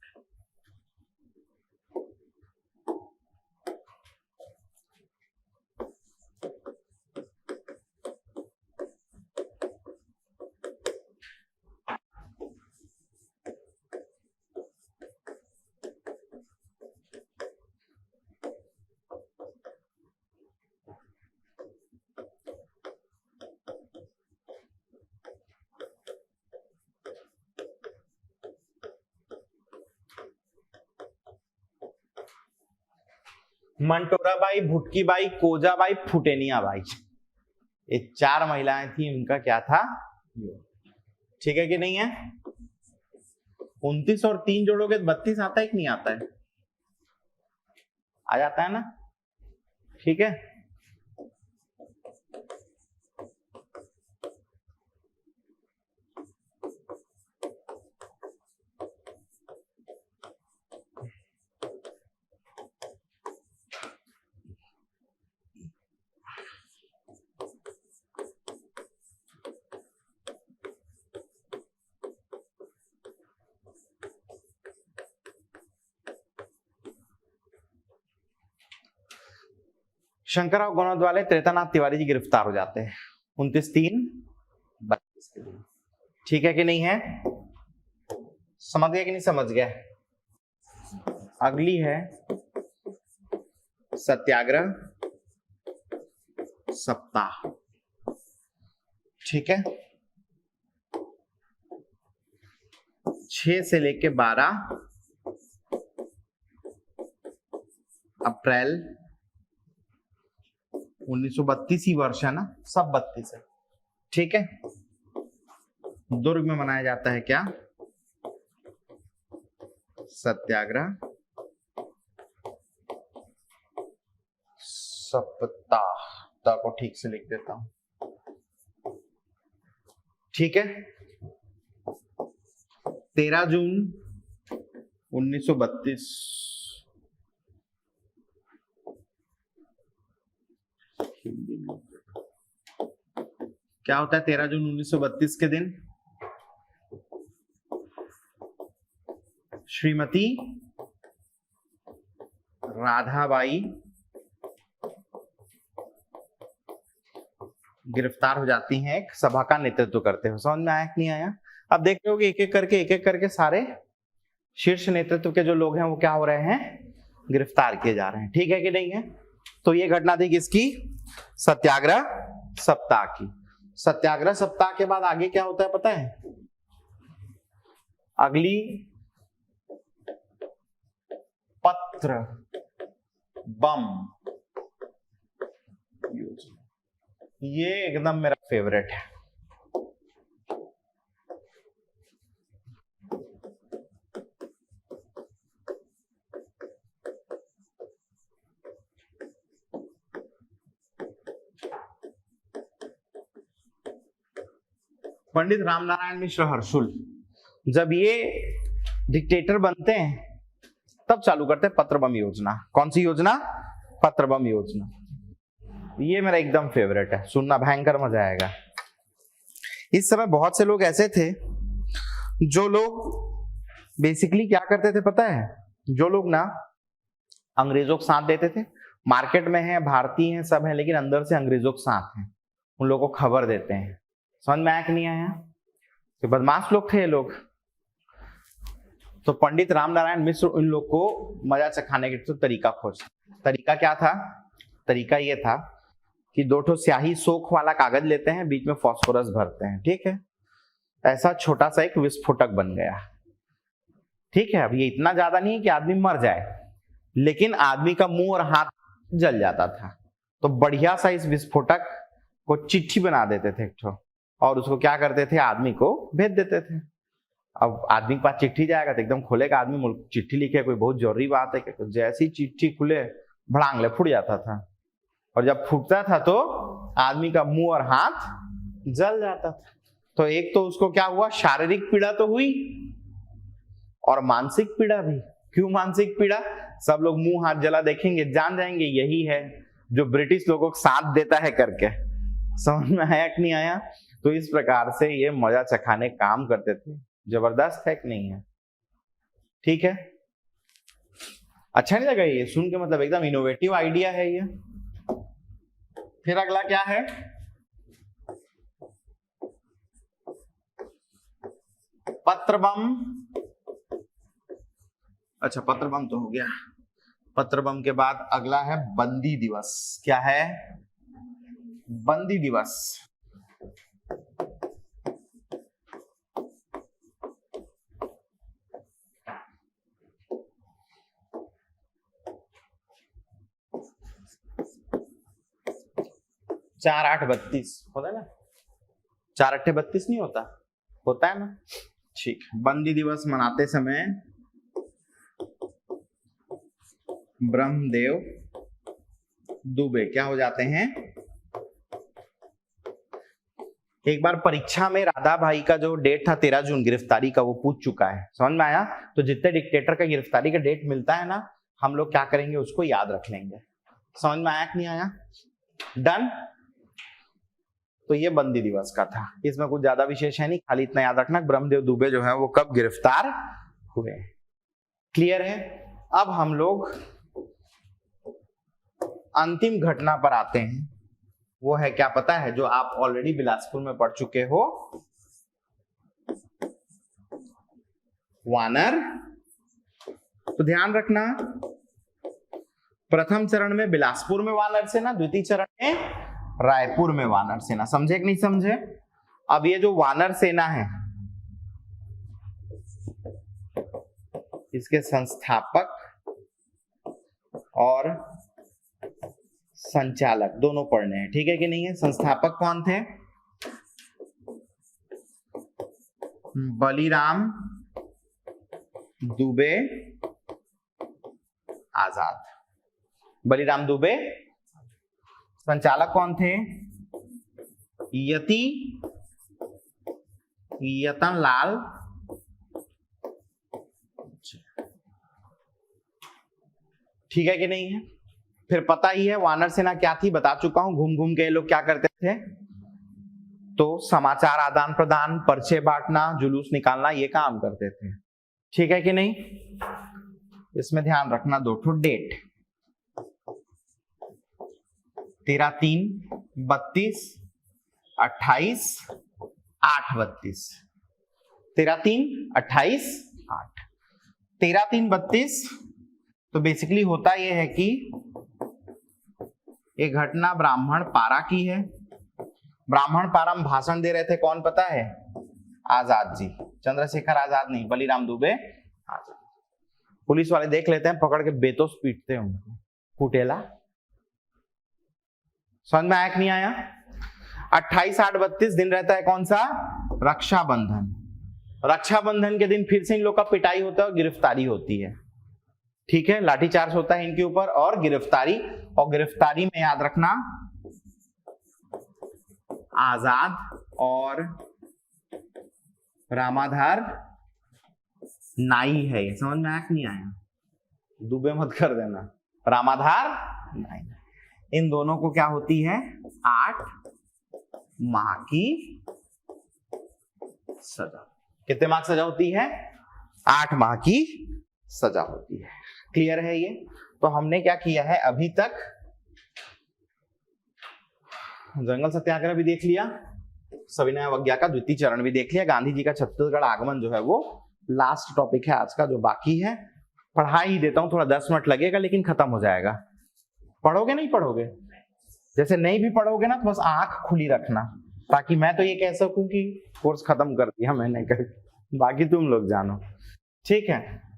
A: Mantora by, भुटकी by, कोजा by, फुटेनिया by, ये 4 महिलाएं थी। उनका क्या था? ठीक है कि नहीं है? 29 और 3 जोड़ोगे तो 32 आता है कि नहीं आता है? आ जाता है ना? ठीक है, शंकरराव गौनद वाले त्रेतानाथ तिवारी जी गिरफ्तार हो जाते हैं 29/3/32 के दिन। ठीक है कि नहीं है? समझ गया कि नहीं समझ गया? अगली है सत्याग्रह सप्ताह। ठीक है, 6 से लेके 12 अप्रैल 1932 ही वर्ष है ना, सब 32 है। ठीक है, दुर्ग में मनाया जाता है क्या? सत्याग्रह सप्ताह। को ठीक से लिख देता हूं। ठीक है, 13 जून 1932 क्या होता है 13 जून 1932 के दिन? श्रीमती राधाबाई गिरफ्तार हो जाती हैं एक सभा का नेतृत्व करते हुए। समझ में आया कि नहीं आया? अब देख रहे हो एक एक करके सारे शीर्ष नेतृत्व के जो लोग हैं वो क्या हो रहे हैं? गिरफ्तार किए जा रहे हैं। ठीक है कि नहीं है? तो ये घटना थी किसकी? सत्याग्रह सप्ताह की। सत्याग्रह सप्ताह के बाद आगे क्या होता है पता है? अगली पत्र बम योजना, ये एकदम मेरा फेवरेट है। पंडित रामनारायण मिश्र हर्षुल जब ये डिक्टेटर बनते हैं तब चालू करते हैं पत्र बम योजना। कौन सी योजना? पत्र बम योजना। ये मेरा एकदम फेवरेट है, सुनना भयंकर मजा आएगा। इस समय बहुत से लोग ऐसे थे जो लोग बेसिकली क्या करते थे पता है? जो लोग ना अंग्रेजों को साथ देते थे, मार्केट में है, भारतीय हैं, सब है, लेकिन अंदर से अंग्रेजों के साथ हैं, उन लोगों को खबर देते हैं। समझ में आया कि नहीं आया? तो बदमाश लोग थे ये लोग। तो पंडित रामनारायण मिश्र इन लोग को मजा चखाने के तरीका खोज। तरीका क्या था? तरीका ये था कि 2 स्याही सोख वाला कागज लेते हैं, बीच में फास्फोरस भरते हैं। ठीक है, ऐसा छोटा सा एक विस्फोटक बन गया। ठीक है, अब ये इतना ज्यादा नहीं है कि आदमी मर जाए, लेकिन आदमी का मुंह और हाथ जल जाता था। तो बढ़िया सा इस विस्फोटक को चिट्ठी बना देते थे एक ठो, और उसको क्या करते थे? आदमी को भेज देते थे। अब आदमी के पास चिट्ठी जाएगा तो एकदम खोलेगा आदमी, चिट्ठी लिखे कोई बहुत जरूरी बात है कि जैसी चिट्ठी खुले भड़ांगले फूट जाता था, और जब फूटता था तो आदमी का मुंह और हाथ जल जाता था। तो एक तो उसको क्या हुआ? शारीरिक पीड़ा तो हुई और मानसिक पीड़ा भी। क्यों मानसिक पीड़ा? सब लोग मुंह हाथ जला देखेंगे, जान जाएंगे यही है जो ब्रिटिश लोगों को साथ देता है करके। समझ में आया कि नहीं आया? तो इस प्रकार से ये मजा चखाने काम करते थे। जबरदस्त है कि नहीं है? ठीक है, अच्छा नहीं लगा ये सुन के? मतलब एकदम इनोवेटिव आइडिया है ये। फिर अगला क्या है? पत्र बम। अच्छा, पत्र बम तो हो गया। पत्र बम के बाद अगला है बंदी दिवस। क्या है? बंदी दिवस। चार 8-32 होता है ना? 4-8-32 नहीं होता? होता है ना? ठीक। बंदी दिवस मनाते समय ब्रह्मदेव दुबे क्या हो जाते हैं? एक बार परीक्षा में राधा भाई का जो डेट था 13 जून गिरफ्तारी का, वो पूछ चुका है। समझ में आया? तो जितने डिक्टेटर का गिरफ्तारी का डेट मिलता है ना, हम लोग क्या करेंगे? उसको याद रख लेंगे। समझ में आया कि नहीं आया? डन। तो ये बंदी दिवस का था, इसमें कुछ ज्यादा विशेष है नहीं, खाली इतना याद रखना ब्रह्मदेव दुबे जो है वो कब गिरफ्तार हुए। क्लियर है? अब हम लोग अंतिम घटना पर आते हैं, वो है क्या पता है, जो आप ऑलरेडी बिलासपुर में पढ़ चुके हो, वानर। तो ध्यान रखना, प्रथम चरण में बिलासपुर में वानर सेना, द्वितीय चरण में रायपुर में वानर सेना। समझे कि नहीं समझे? अब ये जो वानर सेना है, इसके संस्थापक और संचालक दोनों पढ़ने हैं, ठीक है कि नहीं है? संस्थापक कौन थे? बलीराम दुबे आजाद। बलीराम दुबे। संचालक कौन थे? यतन लाल ठीक है कि नहीं है? फिर पता ही है वानर सेना क्या थी, बता चुका हूं। घूम घूम के ये लोग क्या करते थे, तो समाचार आदान प्रदान, पर्चे बांटना, जुलूस निकालना, ये काम करते थे, ठीक है कि नहीं? इसमें ध्यान रखना दो ठो डेट, 13/3/32, 28 8/32, 13/3/28 8, 13/3/32। तो बेसिकली होता यह है कि ये घटना ब्राह्मण पारा की है। ब्राह्मण पारा में भाषण दे रहे थे कौन पता है? आजाद जी, चंद्रशेखर आजाद नहीं, बलीराम दुबे आजाद। पुलिस वाले देख लेते हैं, पकड़ के बेतोस पीटते हैं उनको, कुटेला। समझ में आया कि नहीं आया? 28/8/32 दिन रहता है कौन सा? रक्षाबंधन। रक्षाबंधन के दिन फिर से इन लोग का पिटाई होता है और गिरफ्तारी होती है, ठीक है? लाठीचार्ज होता है इनके ऊपर और गिरफ्तारी। और गिरफ्तारी में याद रखना आजाद और रामाधार नाई है। ये समझ में आया कि नहीं आया? दुबे मत कर देना, रामाधार नाई। इन दोनों को क्या होती है? 8 माह की सजा। कितने माह की सजा होती है? 8 माह की सजा होती है। क्लियर है ये? तो हमने क्या किया है अभी तक? जंगल सत्याग्रह भी देख लिया, सविनय अवज्ञा का द्वितीय चरण भी देख लिया, गांधी जी का छत्तीसगढ़ आगमन जो है वो लास्ट टॉपिक है आज का। जो बाकी है पढ़ा ही देता हूं, थोड़ा 10 मिनट लगेगा लेकिन खत्म हो जाएगा। पढ़ोगे नहीं पढ़ोगे? जैसे नहीं भी पढ़ोगे ना तो बस आंख खुली रखना, ताकि मैं तो ये कह सकूं कि कोर्स खत्म कर दिया मैंने कर, बाकी तुम लोग जानो, ठीक है?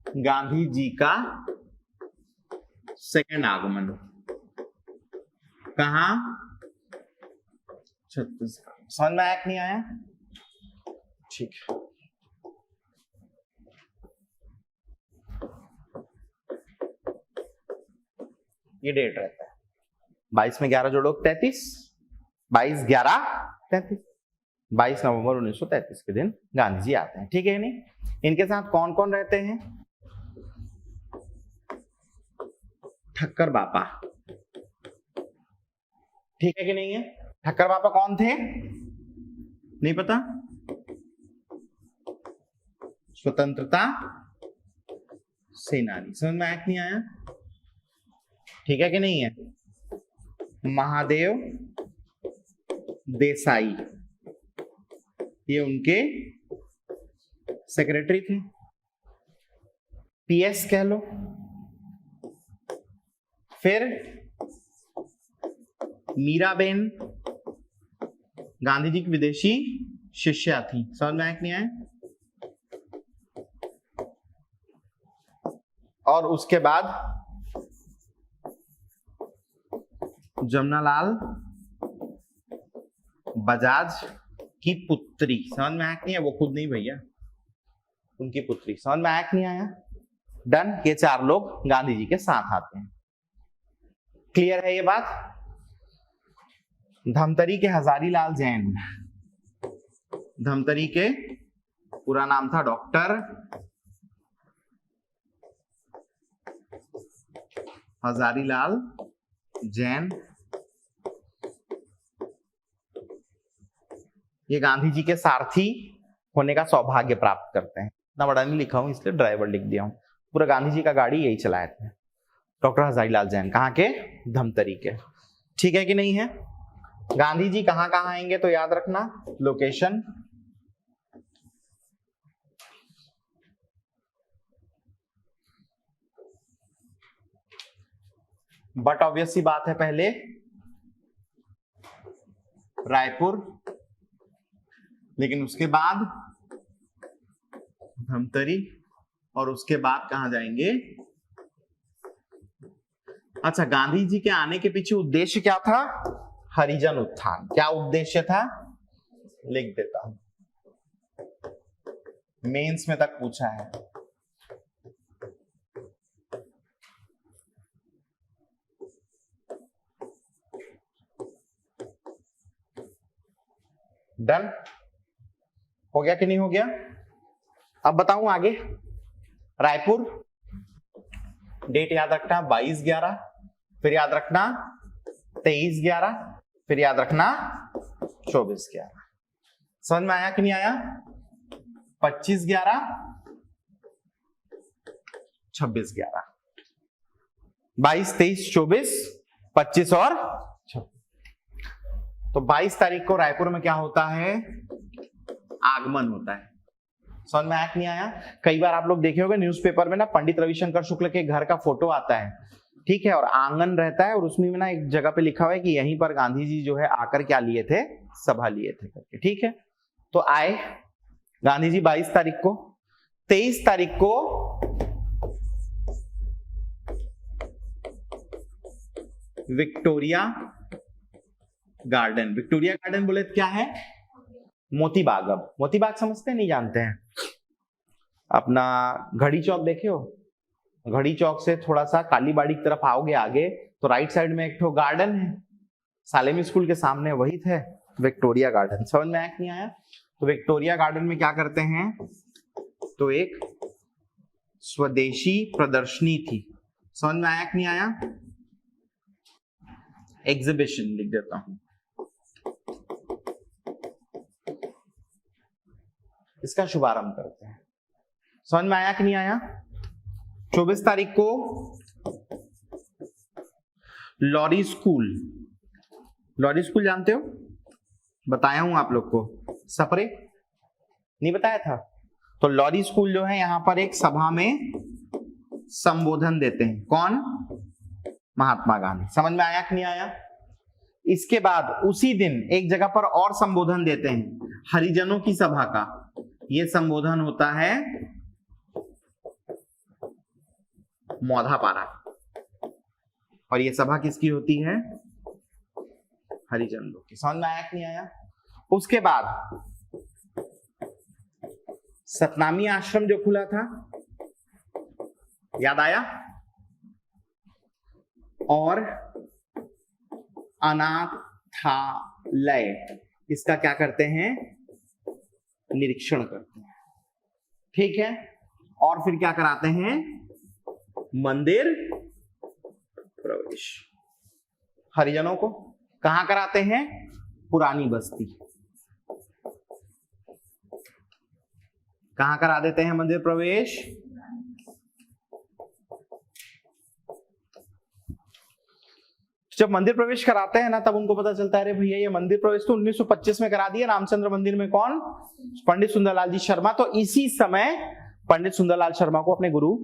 A: गांधी जी का सेकंड आगमन कहां? छत्तीसगढ़। समझ में आया कि नहीं आया? ठीक है। ये डेट रहता है 22 में 11 जोड़ो 33, 22/11/33, 22 नवंबर 1933 के दिन गांधी जी आते हैं, ठीक है नहीं? इनके साथ कौन कौन रहते हैं? ठक्कर बापा, ठीक है कि नहीं है? ठक्कर बापा कौन थे? नहीं पता? स्वतंत्रता सेनानी। समझ में आया कि नहीं आया? ठीक है कि नहीं है? महादेव देसाई ये उनके सेक्रेटरी थे, पीएस कह लो। फिर मीराबेन गांधी जी की विदेशी शिष्या थी। समझ में आया कि नहीं आया? और उसके बाद जमनालाल बजाज की पुत्री। समझ में आया कि नहीं है? वो खुद नहीं भैया, उनकी पुत्री। समझ में आया कि नहीं आया? डन। ये 4 लोग गांधी जी के साथ आते हैं। क्लियर है ये बात? धमतरी के हजारीलाल जैन, धमतरी के पूरा नाम था डॉक्टर हजारीलाल जैन। ये गांधी जी के सारथी होने का सौभाग्य प्राप्त करते हैं। इतना बड़ा नहीं लिखा हूं इसलिए ड्राइवर लिख दिया हूं। पूरा गांधी जी का गाड़ी यही चलाए थे डॉक्टर हजारीलाल जैन। कहाँ के? धमतरी के। ठीक है कि नहीं है? गांधी जी कहाँ कहाँ आएंगे तो याद रखना लोकेशन, बट ऑब्वियस सी बात है पहले रायपुर, लेकिन उसके बाद धमतरी, और उसके बाद कहां जाएंगे? अच्छा, गांधी जी के आने के पीछे उद्देश्य क्या था? हरिजन उत्थान। क्या उद्देश्य था? लिख देता हूं, मेंस में तक पूछा है। डन हो गया कि नहीं हो गया? अब बताऊं आगे। रायपुर, डेट याद रखना 22/11, फिर याद रखना 23/11, फिर याद रखना 24/11। समझ में आया कि नहीं आया? 25/11, 26/11, 22, 23, 24, 25 और 26। तो 22 तारीख को रायपुर में क्या होता है? आगमन होता है। समझ में आया कि नहीं आया? कई बार आप लोग देखे होंगे न्यूज़पेपर में ना, पंडित रविशंकर शुक्ल के घर का फोटो आता है, ठीक है, और आंगन रहता है, और उसमें ना एक जगह पे लिखा हुआ है कि यहीं पर गांधी जी जो है आकर क्या लिए थे? सभा लिए थे करके। ठीक है, तो आए गांधी जी 22 तारीख को। 23 तारीख को विक्टोरिया गार्डन। विक्टोरिया गार्डन बोले तो क्या है? मोती बाग। अब मोती बाग समझते हैं? नहीं जानते हैं? अपना घड़ी चौक देखे हो? घड़ी चौक से थोड़ा सा कालीबाड़ी की तरफ आओगे आगे तो राइट साइड में एक ठो गार्डन है, सालेमी स्कूल के सामने, वही थे विक्टोरिया गार्डन। समझ में आया कि नहीं आया? तो विक्टोरिया गार्डन में क्या करते हैं? तो एक स्वदेशी प्रदर्शनी थी। समझ में आया कि नहीं आया? एग्जीबिशन लिख देता हूं, इसका शुभारंभ करते हैं। समझ में आया कि नहीं आया? 24 तारीख को लॉरी स्कूल। लॉरी स्कूल जानते हो? बताया हूं आप लोग को। सपरे नहीं बताया था? तो लॉरी स्कूल जो है यहां पर एक सभा में संबोधन देते हैं। कौन? महात्मा गांधी। समझ में आया कि नहीं आया? इसके बाद उसी दिन एक जगह पर और संबोधन देते हैं, हरिजनों की सभा का। यह संबोधन होता है मौधापारा, और यह सभा किसकी होती है? हरिजन लोग की। समझ में आया कि नहीं आया? उसके बाद सतनामी आश्रम जो खुला था, याद आया? और अनाथालय, इसका क्या करते हैं? निरीक्षण करते हैं। ठीक है, और फिर क्या कराते हैं? मंदिर प्रवेश। हरिजनों को कहां कराते हैं? पुरानी बस्ती। कहां करा देते हैं मंदिर प्रवेश? जब मंदिर प्रवेश कराते हैं ना, तब उनको पता चलता है अरे भैया ये मंदिर प्रवेश तो 1925 में करा दिया रामचंद्र मंदिर में। कौन? पंडित सुंदरलाल जी शर्मा। तो इसी समय पंडित सुंदरलाल शर्मा को अपने गुरु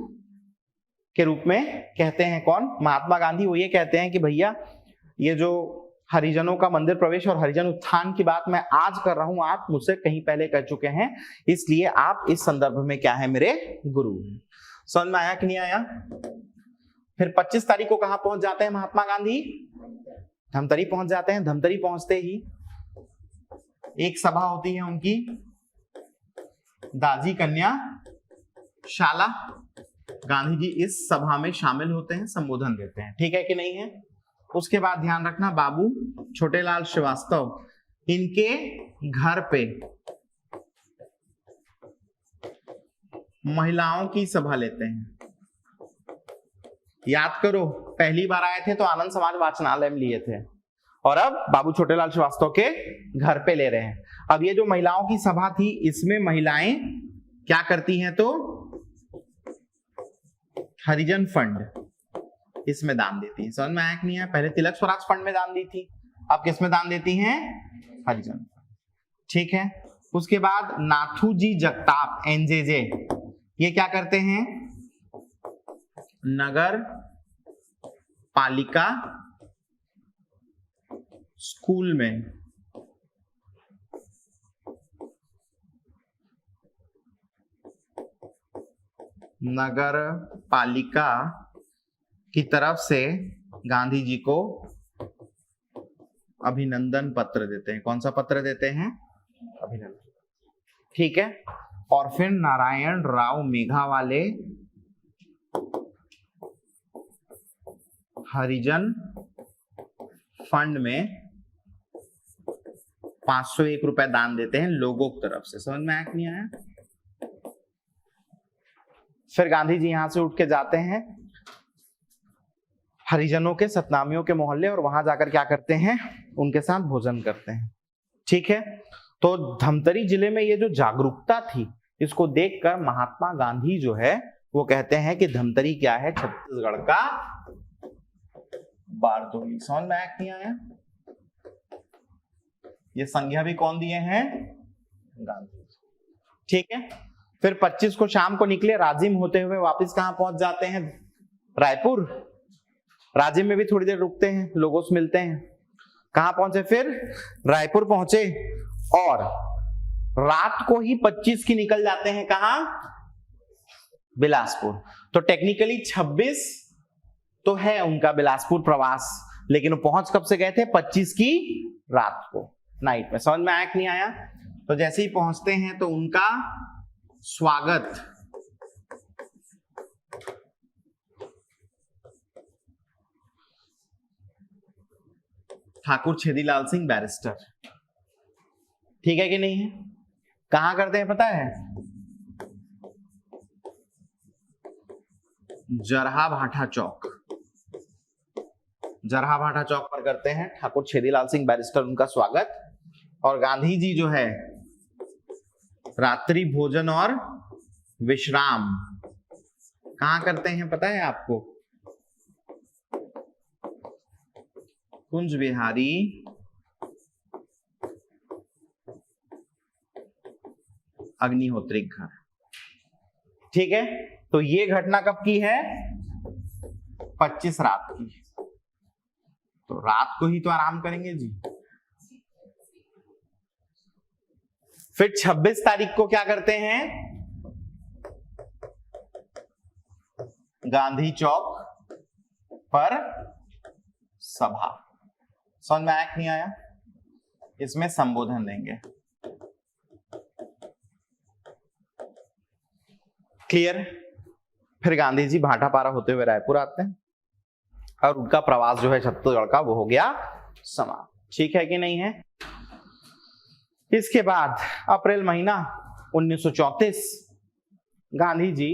A: के रूप में कहते हैं कौन? महात्मा गांधी। वो ये कहते हैं कि भैया ये जो हरिजनों का मंदिर प्रवेश और हरिजन उत्थान की बात मैं आज कर रहा हूं, आप मुझसे कहीं पहले कह चुके हैं, इसलिए आप इस संदर्भ में क्या है? मेरे गुरु। समझ में आया कि नहीं आया? फिर 25 तारीख को कहां पहुंच जाते हैं महात्मा गांधी? धमतरी पहुंच जाते हैं। धमतरी पहुंचते ही एक सभा होती है उनकी, दाजी कन्या शाला। गांधी जी इस सभा में शामिल होते हैं, संबोधन देते हैं। ठीक है कि नहीं है? उसके बाद ध्यान रखना, बाबू छोटेलाल श्रीवास्तव, इनके घर पे महिलाओं की सभा लेते हैं। याद करो, पहली बार आए थे तो आनंद समाज वाचनालय में लिए थे, और अब बाबू छोटेलाल श्रीवास्तव के घर पे ले रहे हैं। अब ये जो महिलाओं की सभा थी, इसमें महिलाएं क्या करती हैं? तो हरिजन फंड इसमें दान देती है। समझ में आया कि नहीं है? पहले तिलक स्वराज फंड में दान दी थी, अब किस में दान देती हैं? हरिजन। ठीक है। उसके बाद नाथूजी जगताप एनजेजे, ये क्या करते हैं? नगर पालिका स्कूल में नगर पालिका की तरफ से गांधी जी को अभिनंदन पत्र देते हैं। कौन सा पत्र देते हैं? अभिनंदन। ठीक है। और फिर नारायण राव मेघावाले हरिजन फंड में 501 रुपए दान देते हैं लोगों की तरफ से। समझ में आया कि नहीं आया? फिर गांधी जी यहां से उठ के जाते हैं हरिजनों के सतनामियों के मोहल्ले और वहां जाकर क्या करते हैं? उनके साथ भोजन करते हैं। ठीक है। तो धमतरी जिले में ये जो जागरूकता थी, इसको देखकर महात्मा गांधी जो है वो कहते हैं कि धमतरी क्या है? छत्तीसगढ़ का बारदोली। समझ में आया कि नहीं आया? ये संज्ञा भी कौन दिए हैं? गांधी। ठीक है। फिर 25 को शाम को निकले, राजिम होते हुए वापस कहां पहुंच जाते हैं? रायपुर। राजिम में भी थोड़ी देर रुकते हैं, लोगों से मिलते हैं। कहां पहुंचे फिर? रायपुर पहुंचे और रात को ही 25 की निकल जाते हैं। कहां? बिलासपुर। तो टेक्निकली 26 तो है उनका बिलासपुर प्रवास, लेकिन वो पहुंच कब से गए थे? 25 की रात को, नाइट में। समझ में आया कि नहीं आया? तो जैसे ही पहुंचते हैं तो उनका स्वागत ठाकुर छेदीलाल सिंह बैरिस्टर, ठीक है कि नहीं है? कहां करते हैं पता है? जरहा भाठा चौक। जरहा भाठा चौक पर करते हैं ठाकुर छेदीलाल सिंह बैरिस्टर उनका स्वागत। और गांधी जी जो है रात्रि भोजन और विश्राम कहां करते हैं पता है आपको? कुंज विहारी अग्निहोत्री घर। ठीक है। तो ये घटना कब की है? 25 रात की। तो रात को ही तो आराम करेंगे जी। फिर 26 तारीख को क्या करते हैं? गांधी चौक पर सभा। समझ में आया कि नहीं आया? इसमें संबोधन देंगे। क्लियर? फिर गांधी जी भाटापारा होते हुए रायपुर आते हैं और उनका प्रवास जो है छत्तीसगढ़ का वो हो गया समाप्त। ठीक है कि नहीं है? इसके बाद अप्रैल महीना 1934 गांधी जी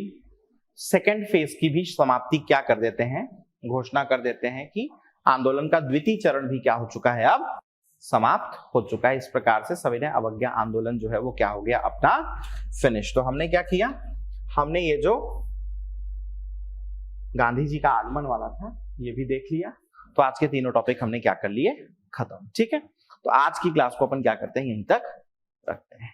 A: सेकेंड फेज की भी समाप्ति क्या कर देते हैं? घोषणा कर देते हैं कि आंदोलन का द्वितीय चरण भी क्या हो चुका है? अब समाप्त हो चुका है। इस प्रकार से सविनय अवज्ञा आंदोलन जो है वो क्या हो गया? अपना फिनिश। तो हमने क्या किया? हमने ये जो गांधी जी का आगमन वाला था ये भी देख लिया। तो आज के तीनों टॉपिक हमने क्या कर लिए? खत्म। ठीक है। तो आज की क्लास को अपन क्या करते हैं? यहीं तक रखते हैं।